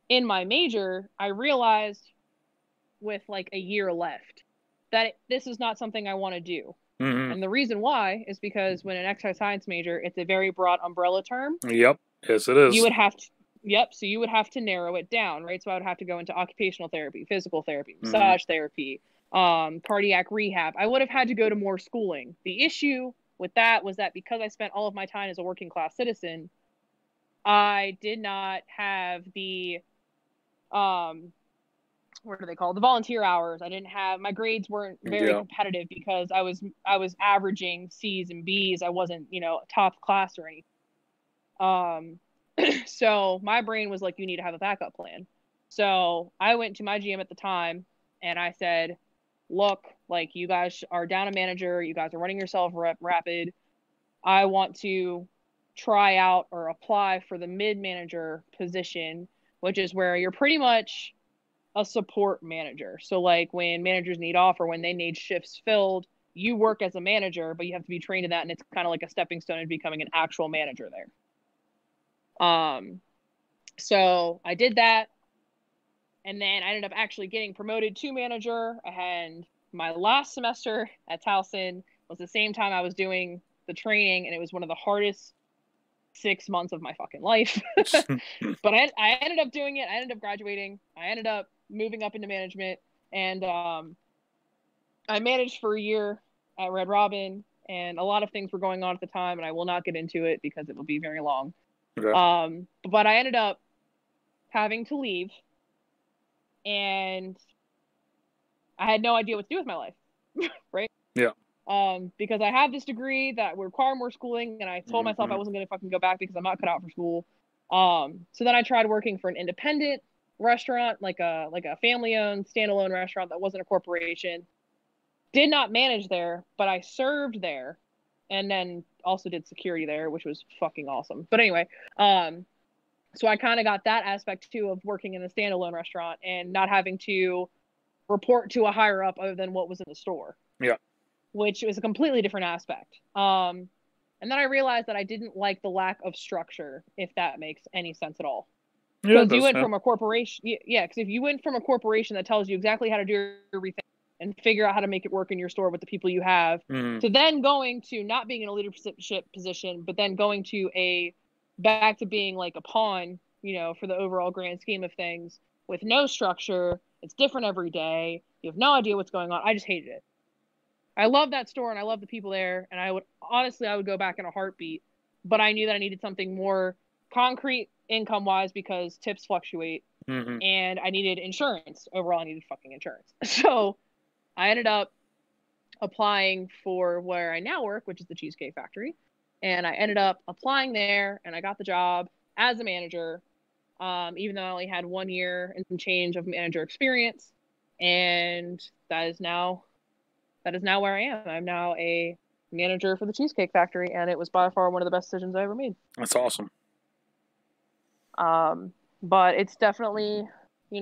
in my major, I realized with like a year left that this is not something I want to do. And the reason why is because when an exercise science major, it's a very broad umbrella term. Yep. Yes, it is. You would have to, so you would have to narrow it down, right? So I would have to go into occupational therapy, physical therapy, massage therapy, cardiac rehab. I would have had to go to more schooling. The issue with that was that because I spent all of my time as a working class citizen, I did not have the what are they called? The volunteer hours. I didn't have, my grades weren't very competitive because I was averaging C's and B's. I wasn't, top class or anything. So my brain was like, you need to have a backup plan. So I went to my GM at the time and I said, look, like, you guys are down a manager. You guys are running yourself rapid. I want to try out or apply for the mid-manager position, which is where you're pretty much a support manager. So like when managers need off or when they need shifts filled, you work as a manager, but you have to be trained in that, and it's kind of like a stepping stone to becoming an actual manager there. So I did that, and then I ended up actually getting promoted to manager. And my last semester at Towson was the same time I was doing the training, and it was one of the hardest 6 months of my fucking life. But I ended up doing it. I ended up graduating. I ended up moving up into management, and I managed for a year at Red Robin, and a lot of things were going on at the time, and I will not get into it because it will be very long. Okay. But I ended up having to leave, and I had no idea what to do with my life, right? Yeah. Because I had this degree that would require more schooling, and I told myself I wasn't going to fucking go back because I'm not cut out for school. So then I tried working for an independent restaurant, like a family-owned, standalone restaurant that wasn't a corporation. Did not manage there, but I served there, and then also did security there, which was fucking awesome. But anyway, so I kind of got that aspect too of working in a standalone restaurant and not having to report to a higher up other than what was in the store. Yeah. Which was a completely different aspect. And then I realized that I didn't like the lack of structure, if that makes any sense at all. Yeah, Because you went from a corporation, because if you went from a corporation that tells you exactly how to do everything and figure out how to make it work in your store with the people you have, to then going to not being in a leadership position, but then going to back to being like a pawn, for the overall grand scheme of things with no structure. It's different every day. You have no idea what's going on. I just hated it. I love that store and I love the people there. And I would go back in a heartbeat, but I knew that I needed something more concrete income wise because tips fluctuate and I needed insurance. Overall, I needed fucking insurance. So I ended up applying for where I now work, which is the Cheesecake Factory. And I ended up applying there and I got the job as a manager, even though I only had 1 year and some change of manager experience. And that is now where I am. I'm now a manager for the Cheesecake Factory, and it was by far one of the best decisions I ever made. That's awesome. But it's definitely, you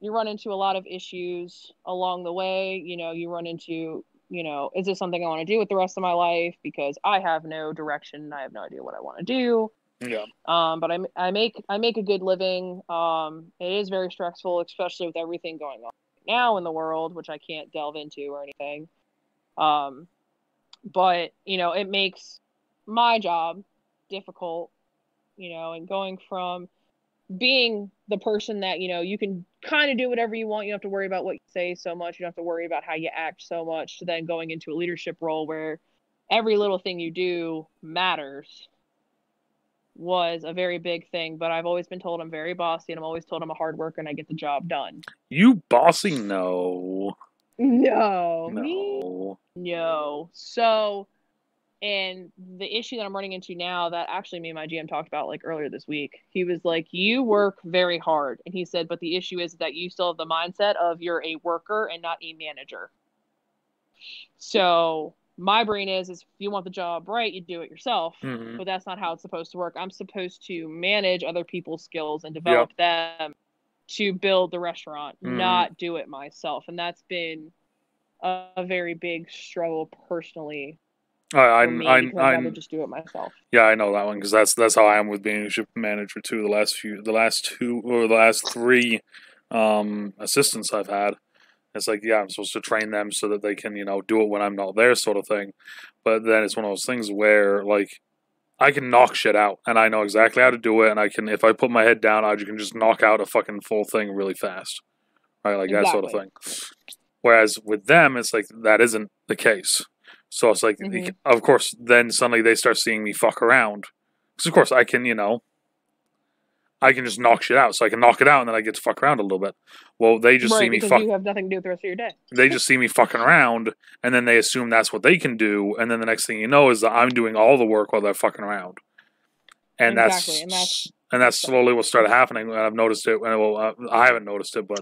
run into a lot of issues along the way. You run into, is this something I want to do with the rest of my life? Because I have no direction. I have no idea what I want to do. Yeah. But I make a good living. It is very stressful, especially with everything going on now in the world, which I can't delve into or anything. But, it makes my job difficult, and going from being the person that, you can kind of do whatever you want. You don't have to worry about what you say so much. You don't have to worry about how you act so much, to then going into a leadership role where every little thing you do matters was a very big thing. But I've always been told I'm very bossy, and I'm always told I'm a hard worker and I get the job done. You bossy? No. No. So, and the issue that I'm running into now that actually me and my GM talked about like earlier this week, he was like, you work very hard. And he said, but the issue is that you still have the mindset of you're a worker and not a manager. So my brain is if you want the job right, you do it yourself, but that's not how it's supposed to work. I'm supposed to manage other people's skills and develop them to build the restaurant, not do it myself. And that's been a very big struggle personry for me, because I'd rather just do it myself. Yeah, I know that one, because that's how I am with being a shift manager too. The last 3 assistants I've had. It's like, I'm supposed to train them so that they can, do it when I'm not there, sort of thing. But then it's one of those things where, like, I can knock shit out, and I know exactly how to do it, and I can, if I put my head down, I can just knock out a fucking full thing really fast. Right, like that sort of thing. Whereas with them, it's like, that isn't the case. So it's like, of course, then suddenly they start seeing me fuck around. Because, of course, I can, I can just knock shit out. So I can knock it out, and then I get to fuck around a little bit. Well, they just see me fuck. Because you have nothing to do with the rest of your day. They just see me fucking around, and then they assume that's what they can do, and then the next thing you know is that I'm doing all the work while they're fucking around. And that's slowly what started happening. And I've noticed it. Well, I haven't noticed it, but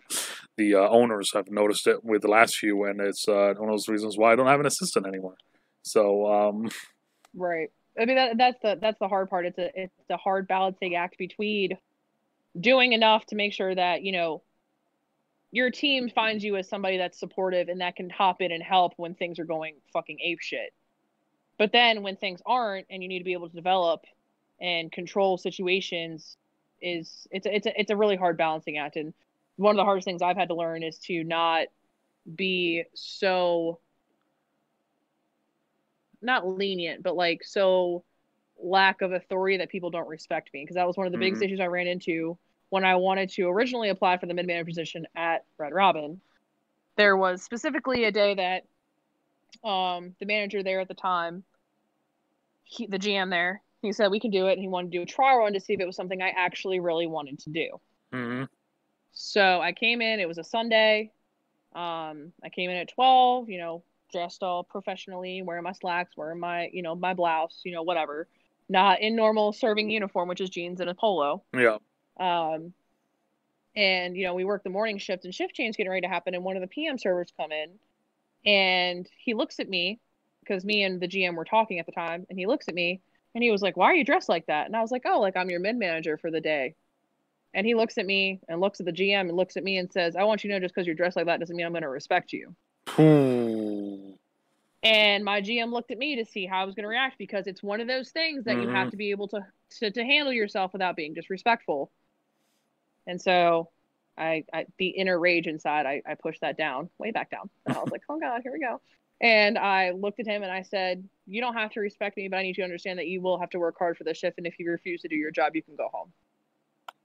the owners have noticed it with the last few, and it's one of those reasons why I don't have an assistant anymore. So, right. I mean, that's the hard part. It's a hard balancing act between doing enough to make sure that your team finds you as somebody that's supportive and that can hop in and help when things are going fucking apeshit. But then when things aren't, and you need to be able to develop and control situations, it's a really hard balancing act. And one of the hardest things I've had to learn is to not be so, not lenient, but like so lack of authority that people don't respect me. Because that was one of the biggest issues I ran into when I wanted to originally apply for the mid-manager position at Red Robin. There was specifically a day that the manager there at the time, the GM there, he said we can do it, and he wanted to do a trial run to see if it was something I actually really wanted to do. So I came in. It was a Sunday. I came in at 12. Dressed all professionally, wearing my slacks, wearing my my blouse, whatever. Not in normal serving uniform, which is jeans and a polo. Yeah. And we work the morning shift, and shift change getting ready to happen, and one of the PM servers come in, and he looks at me, because me and the GM were talking at the time, and he looks at me, and he was like, "Why are you dressed like that?" And I was like, "Oh, like I'm your mid manager for the day." And he looks at me and looks at the GM and looks at me and says, I want you to know just because you're dressed like that doesn't mean I'm going to respect you. Ooh. And my GM looked at me to see how I was going to react, because it's one of those things that you have to be able to handle yourself without being disrespectful. And so the inner rage inside, I pushed that down, way back down. And I was like, oh God, here we go. And I looked at him and I said, you don't have to respect me, but I need you to understand that you will have to work hard for this shift. And if you refuse to do your job, you can go home.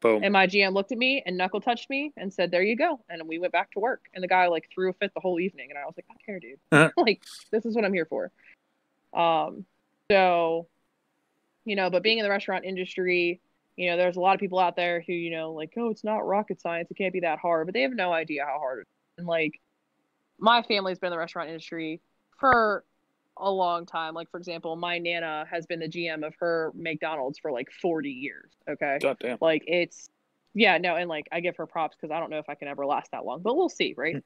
Boom. And my GM looked at me and knuckle touched me and said, there you go. And we went back to work. And the guy like threw a fit the whole evening. And I was like, I don't care, dude. Like, this is what I'm here for. So, you know, but being in the restaurant industry, you know, there's a lot of people out there who, you know, like, oh, it's not rocket science. It can't be that hard. But they have no idea how hard it is. And like, my family's been in the restaurant industry for a long time. Like, for example, my Nana has been the GM of her McDonald's for like 40 years. Okay. God damn. Like, it's, yeah, no. And like, I give her props because I don't know if I can ever last that long, but we'll see. Right.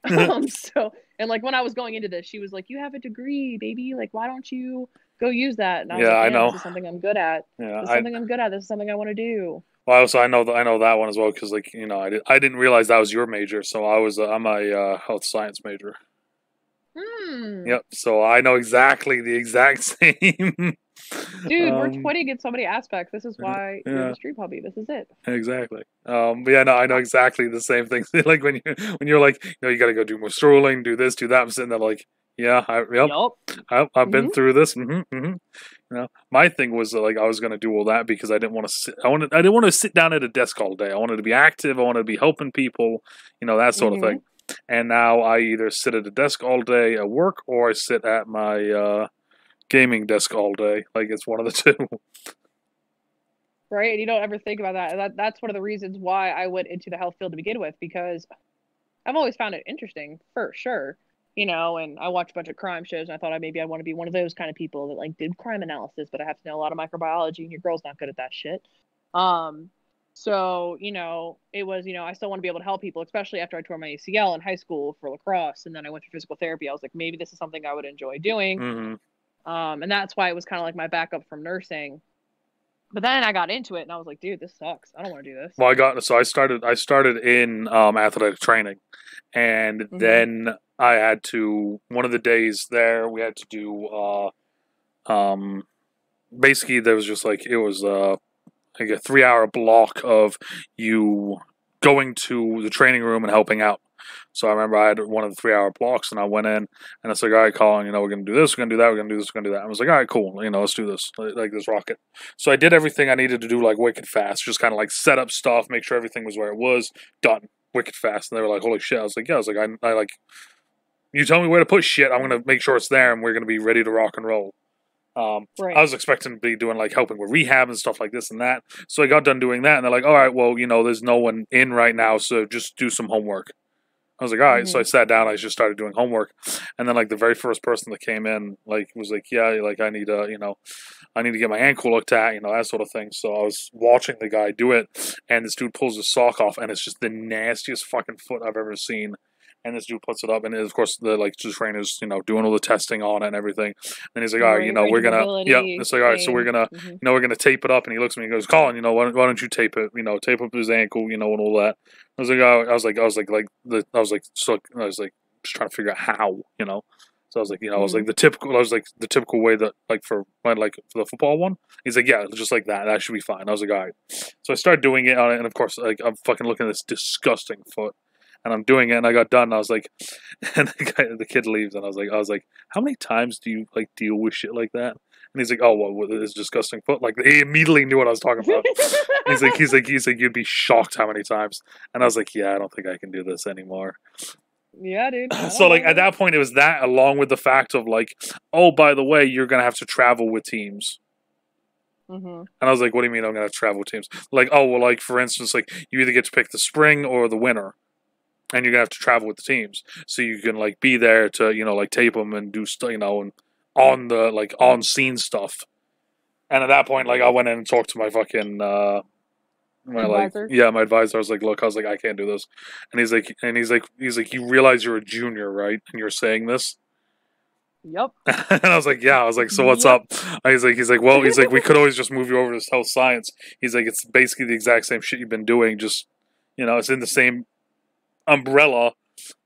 So, and like, when I was going into this, she was like, you have a degree, baby. Like, why don't you go use that? And I was like, I know. This is something I'm good at. Yeah, this is something I'm good at. This is something I want to do. Well, also I know that one as well, because like, you know, I didn't realize that was your major, so I'm a health science major. Yep. So I know exactly the exact same. Dude, we're twinning in so many aspects. This is why you're the street puppy. This is it. Exactly. But yeah, no, I know exactly the same things. Like when you're like, you know, you got to go do more strolling, do this, do that. I'm sitting there like, yeah, I've been through this. You know, my thing was like I was gonna do all that because I didn't want to sit. I didn't want to sit down at a desk all day. I wanted to be active. I wanted to be helping people. You know, that sort of thing. And now I either sit at a desk all day at work, or I sit at my gaming desk all day. Like, it's one of the two. Right, and you don't ever think about that. That's one of the reasons why I went into the health field to begin with, because I've always found it interesting, for sure. You know, and I watch a bunch of crime shows, and I thought I'd want to be one of those kind of people that like did crime analysis, but I have to know a lot of microbiology, and your girl's not good at that shit. So, you know, it was, you know, I still want to be able to help people, especially after I tore my ACL in high school for lacrosse, and then I went through physical therapy. I was like, maybe this is something I would enjoy doing. And that's why it was kind of like my backup from nursing. But then I got into it, and I was like, dude, this sucks. I don't want to do this. Well, I started in athletic training, and then I had to, one of the days there, we had to do, basically there was just like, it was like a 3-hour block of you going to the training room and helping out. So I remember I had one of the 3-hour blocks, and I went in, and it's like, all right, Colin, you know, we're going to do this, we're going to do that, we're going to do this, we're going to do that. I was like, all right, cool, you know, let's do this, like this rocket. So I did everything I needed to do, like, wicked fast, just kind of like set up stuff, make sure everything was where it was, done, wicked fast. And they were like, holy shit. I was like, yeah, I like, you tell me where to put shit, I'm going to make sure it's there, and we're going to be ready to rock and roll. Right. I was expecting to be doing like helping with rehab and stuff like this and that. So I got done doing that, and they're like, all right, well, you know, there's no one in right now, so just do some homework. I was like, all right. So I sat down, I just started doing homework. And then like the very first person that came in, like, was like, yeah, like I need you know, I need to get my ankle looked at, you know, that sort of thing. So I was watching the guy do it, and this dude pulls his sock off, and it's just the nastiest fucking foot I've ever seen. And this dude puts it up, and of course the trainers, you know, doing all the testing on it and everything. And he's like, all right, you know, we're gonna, it's like, all right, so we're gonna, you know, we're gonna tape it up. And he looks at me and goes, Colin, you know, why don't you tape it? You know, tape up his ankle, you know, and all that. I was like, just trying to figure out how, you know. So I was like, you know, I was like the typical way that like for the football one. He's like, yeah, just like that. That should be fine. I was like, all right. So I started doing it on it, and of course, like I'm fucking looking at this disgusting foot. And I'm doing it, and I got done, and I was like, and the kid leaves, and I was like, how many times do you like deal with shit like that? And he's like, oh, well, with this disgusting foot, like he immediately knew what I was talking about. he's like, you'd be shocked how many times. And I was like, yeah, I don't think I can do this anymore. Yeah, dude. So like at that point, it was that, along with the fact of like, oh, by the way, you're gonna have to travel with teams. And I was like, what do you mean I'm gonna have to travel with teams? Like, oh, well, like for instance, like you either get to pick the spring or the winter. And you're gonna have to travel with the teams, so you can like be there to, you know, like tape them and do stuff, you know, and on the like on scene stuff. And at that point, like I went in and talked to my fucking my advisor. My advisor. I was like, look, I can't do this. And he's like, you realize you're a junior, right? And you're saying this. Yep. And I was like, yeah. I was like, so what's Yep. up? Well, we could always just move you over to health science. He's like, it's basically the exact same shit you've been doing, just, it's in the same umbrella.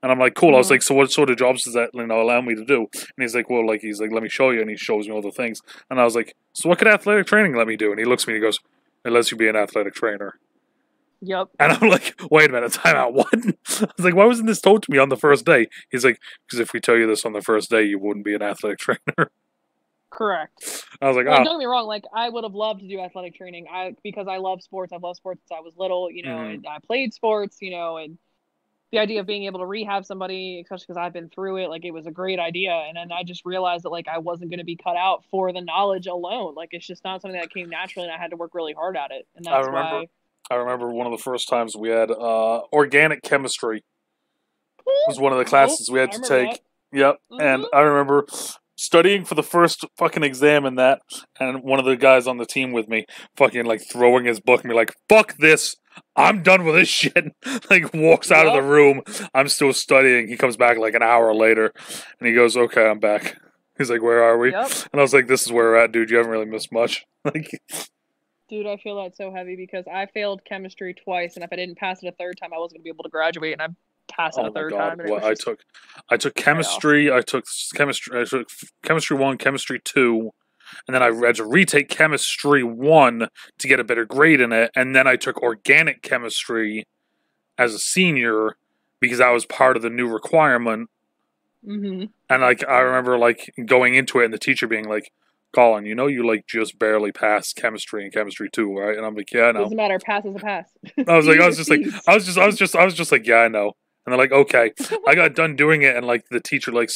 And I'm like, cool. I was like, so what sort of jobs does that, allow me to do? And he's like, well, let me show you. And he shows me all the things. And I was like, so what could athletic training let me do? And he looks at me and he goes, it lets you be an athletic trainer. Yep. And I'm like, wait a minute, time out. What? I was like, why wasn't this told to me on the first day? He's like, because if we tell you this on the first day, you wouldn't be an athletic trainer. Correct. I was like, don't get me wrong. Like, I would have loved to do athletic training. Because I love sports. I've loved sports since I was little. And I played sports. And the idea of being able to rehab somebody, especially because I've been through it, like, it was a great idea. And then I just realized that, like, I wasn't going to be cut out for the knowledge alone. Like, it's just not something that came naturally, and I had to work really hard at it. And that's why. I remember one of the first times we had organic chemistry. Was one of the classes we had to take. That. Yep. And I remember studying for the first fucking exam in that, and one of the guys on the team with me fucking, like, throwing his book at me like, fuck this, I'm done with this shit. Like, walks out of the room. I'm still studying. He comes back like an hour later, and he goes, okay, I'm back. He's like, where are we? Yep. And I was like, this is where we're at, dude. You haven't really missed much. Like, dude, I feel that so heavy because I failed chemistry twice, and if I didn't pass it a third time, I wasn't going to be able to graduate, and I passed it a third time. And well, I took chemistry. I took chemistry 1, chemistry 2, and then I had to retake chemistry 1 to get a better grade in it, and then I took organic chemistry as a senior because that was part of the new requirement. And, like, I remember, like, going into it and the teacher being like, Colin, you, like, just barely passed chemistry and chemistry 2, right? And I'm like, yeah, I know. Doesn't matter. Pass is a pass. I was just like, yeah, I know. And they're like, okay. I got done doing it, and, like, the teacher, like,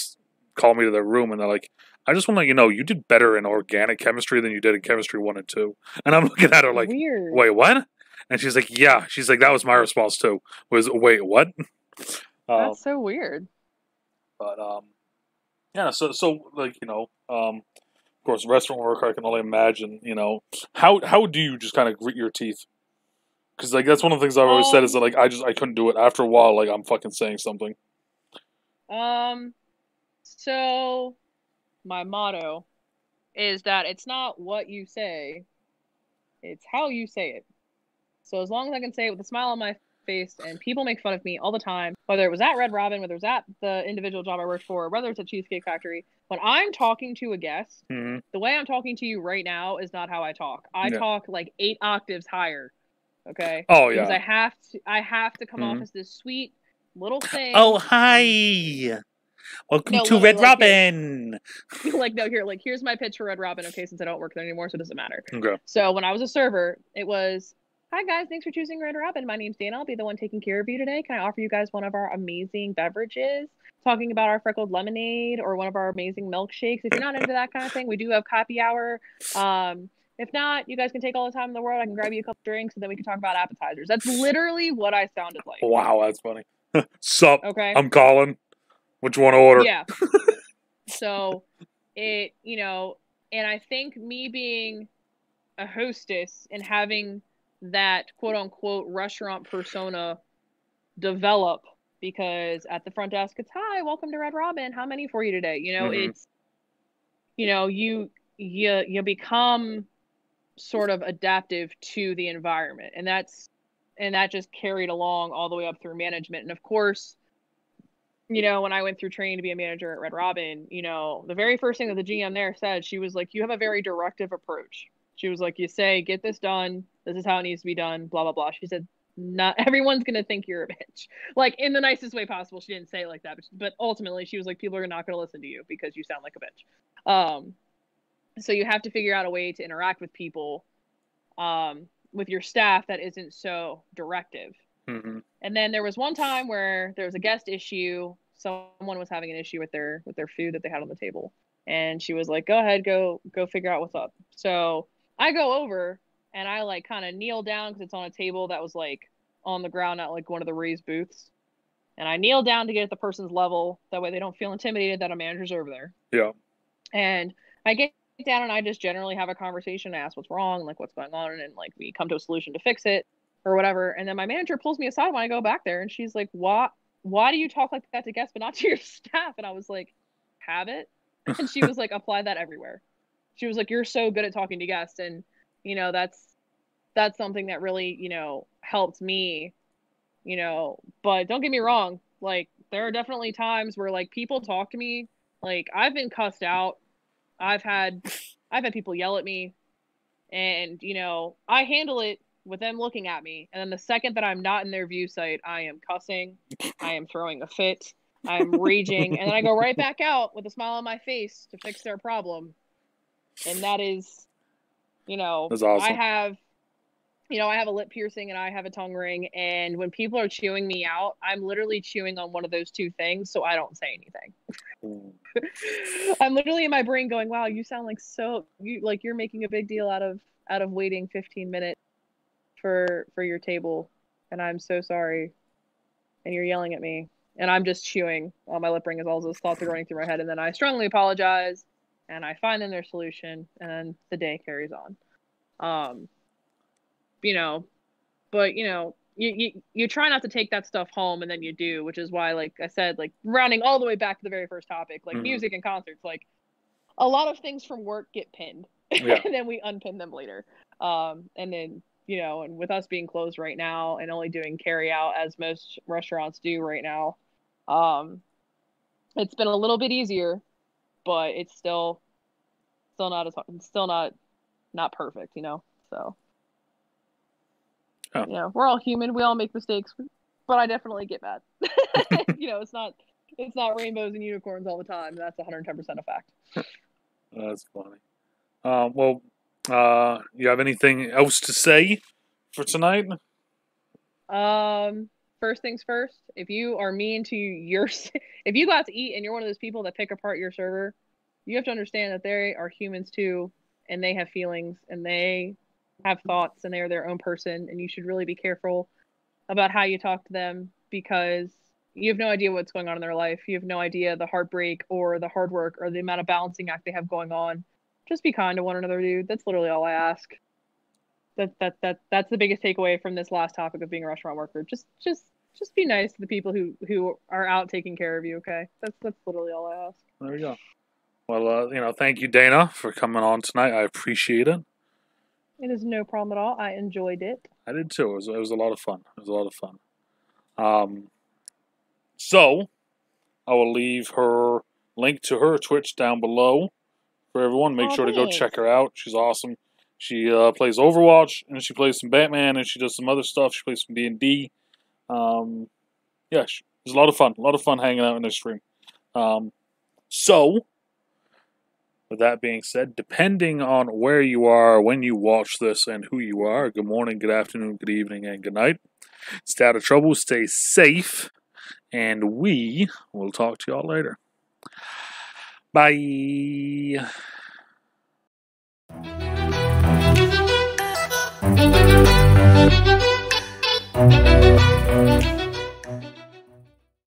called me to their room, and they're like, I just want to let you know, you did better in organic chemistry than you did in chemistry 1 and 2. And I'm looking at her like, weird. Wait, what? And she's like, yeah. She's like, that was my response too. Was, wait, what? That's so weird. But, yeah, so like, of course, restaurant work, I can only imagine, how do you just kind of grit your teeth? Because, like, that's one of the things I've always said is that, like, I couldn't do it. After a while, like, I'm fucking saying something. So my motto is that it's not what you say, it's how you say it. So as long as I can say it with a smile on my face, and people make fun of me all the time, whether it was at Red Robin, whether it was at the individual job I worked for, whether it's at Cheesecake Factory, when I'm talking to a guest, the way I'm talking to you right now is not how I talk. I talk like 8 octaves higher. Okay. Oh yeah. Because I have to come off as this sweet little thing. Oh hi. Welcome to Red Robin. Here's my pitch for Red Robin. Okay, since I don't work there anymore, so it doesn't matter. Okay. So when I was a server, it was, hi guys, thanks for choosing Red Robin. My name's Dana. I'll be the one taking care of you today. Can I offer you guys one of our amazing beverages? Talking about our freckled lemonade or one of our amazing milkshakes. If you're not into that kind of thing, we do have happy hour. If not, you guys can take all the time in the world. I can grab you a couple drinks, and then we can talk about appetizers. That's literally what I sounded like. Wow, that's funny. Sup? Okay. I'm Colin. What you want to order? Yeah. So it, and I think me being a hostess and having that quote unquote restaurant persona develop, because at the front desk it's, hi, welcome to Red Robin. How many for you today? It's, you become sort of adaptive to the environment, and that just carried along all the way up through management. And of course, when I went through training to be a manager at Red Robin, the very first thing that the GM there said, she was like, you have a very directive approach. She was like, you say, get this done. This is how it needs to be done, blah, blah, blah. She said, not everyone's going to think you're a bitch. Like, in the nicest way possible. She didn't say it like that, but ultimately she was like, people are not going to listen to you because you sound like a bitch. So you have to figure out a way to interact with people, with your staff that isn't so directive. And then there was one time where there was a guest issue. Someone was having an issue with their food that they had on the table, and she was like, go ahead, go figure out what's up. So I go over and I like kind of kneel down because it's on a table that was like on the ground, not like one of the raised booths. And I kneel down to get at the person's level. That way they don't feel intimidated that a manager's over there. Yeah. And I get down and I just generally have a conversation, ask what's wrong, like what's going on, and like we come to a solution to fix it or whatever. And then my manager pulls me aside when I go back there, and she's like, why do you talk like that to guests but not to your staff? And I was like, habit. And she was like, apply that everywhere. She was like, you're so good at talking to guests. And, you know, that's something that really, you know, helped me, you know, but don't get me wrong. Like, there are definitely times where like people talk to me, like I've been cussed out. I've had people yell at me, and, you know, I handle it with them looking at me. And then the second that I'm not in their view sight, I am cussing, I am throwing a fit, I am raging, and then I go right back out with a smile on my face to fix their problem. And that is, you know, That's awesome. I have a lip piercing and I have a tongue ring. And when people are chewing me out, I'm literally chewing on one of those two things, so I don't say anything. I'm literally in my brain going, wow, you sound like you're making a big deal out of waiting 15 minutes for your table, and I'm so sorry, and you're yelling at me, and I'm just chewing on my lip ring as all those thoughts are running through my head, and then I strongly apologize, and I find them their solution, and then the day carries on. You know, but you know, you try not to take that stuff home, and then you do, which is why, like I said, like rounding all the way back to the very first topic, like music and concerts, like a lot of things from work get pinned, and then we unpin them later. And then, you know, and with us being closed right now and only doing carry out as most restaurants do right now, it's been a little bit easier, but it's still not perfect, you know. So. You know, we're all human. We all make mistakes, but I definitely get mad. You know, it's not rainbows and unicorns all the time. That's 110% a fact. That's funny. Well, you have anything else to say for tonight? First things first. If you are mean to if you go out to eat and you're one of those people that pick apart your server, you have to understand that they are humans too, and they have feelings, and they have thoughts, and they're their own person, and you should really be careful about how you talk to them, because you have no idea what's going on in their life. You have no idea the heartbreak or the hard work or the amount of balancing act they have going on. Just be kind to one another, dude. That's literally all I ask. That's the biggest takeaway from this last topic of being a restaurant worker. Just be nice to the people who are out taking care of you, okay? That's literally all I ask. There we go. Well, you know, thank you, Dana, for coming on tonight. I appreciate it. It is no problem at all. I enjoyed it. I did too. It was a lot of fun. It was a lot of fun. So I will leave her link to her Twitch down below for everyone. Make sure to go check her out. She's awesome. She plays Overwatch, and she plays some Batman, and she does some other stuff. She plays some D&D. Yeah, it was a lot of fun. A lot of fun hanging out in this stream. So, with that being said, depending on where you are, when you watch this, and who you are, good morning, good afternoon, good evening, and good night. Stay out of trouble, stay safe, and we will talk to y'all later. Bye.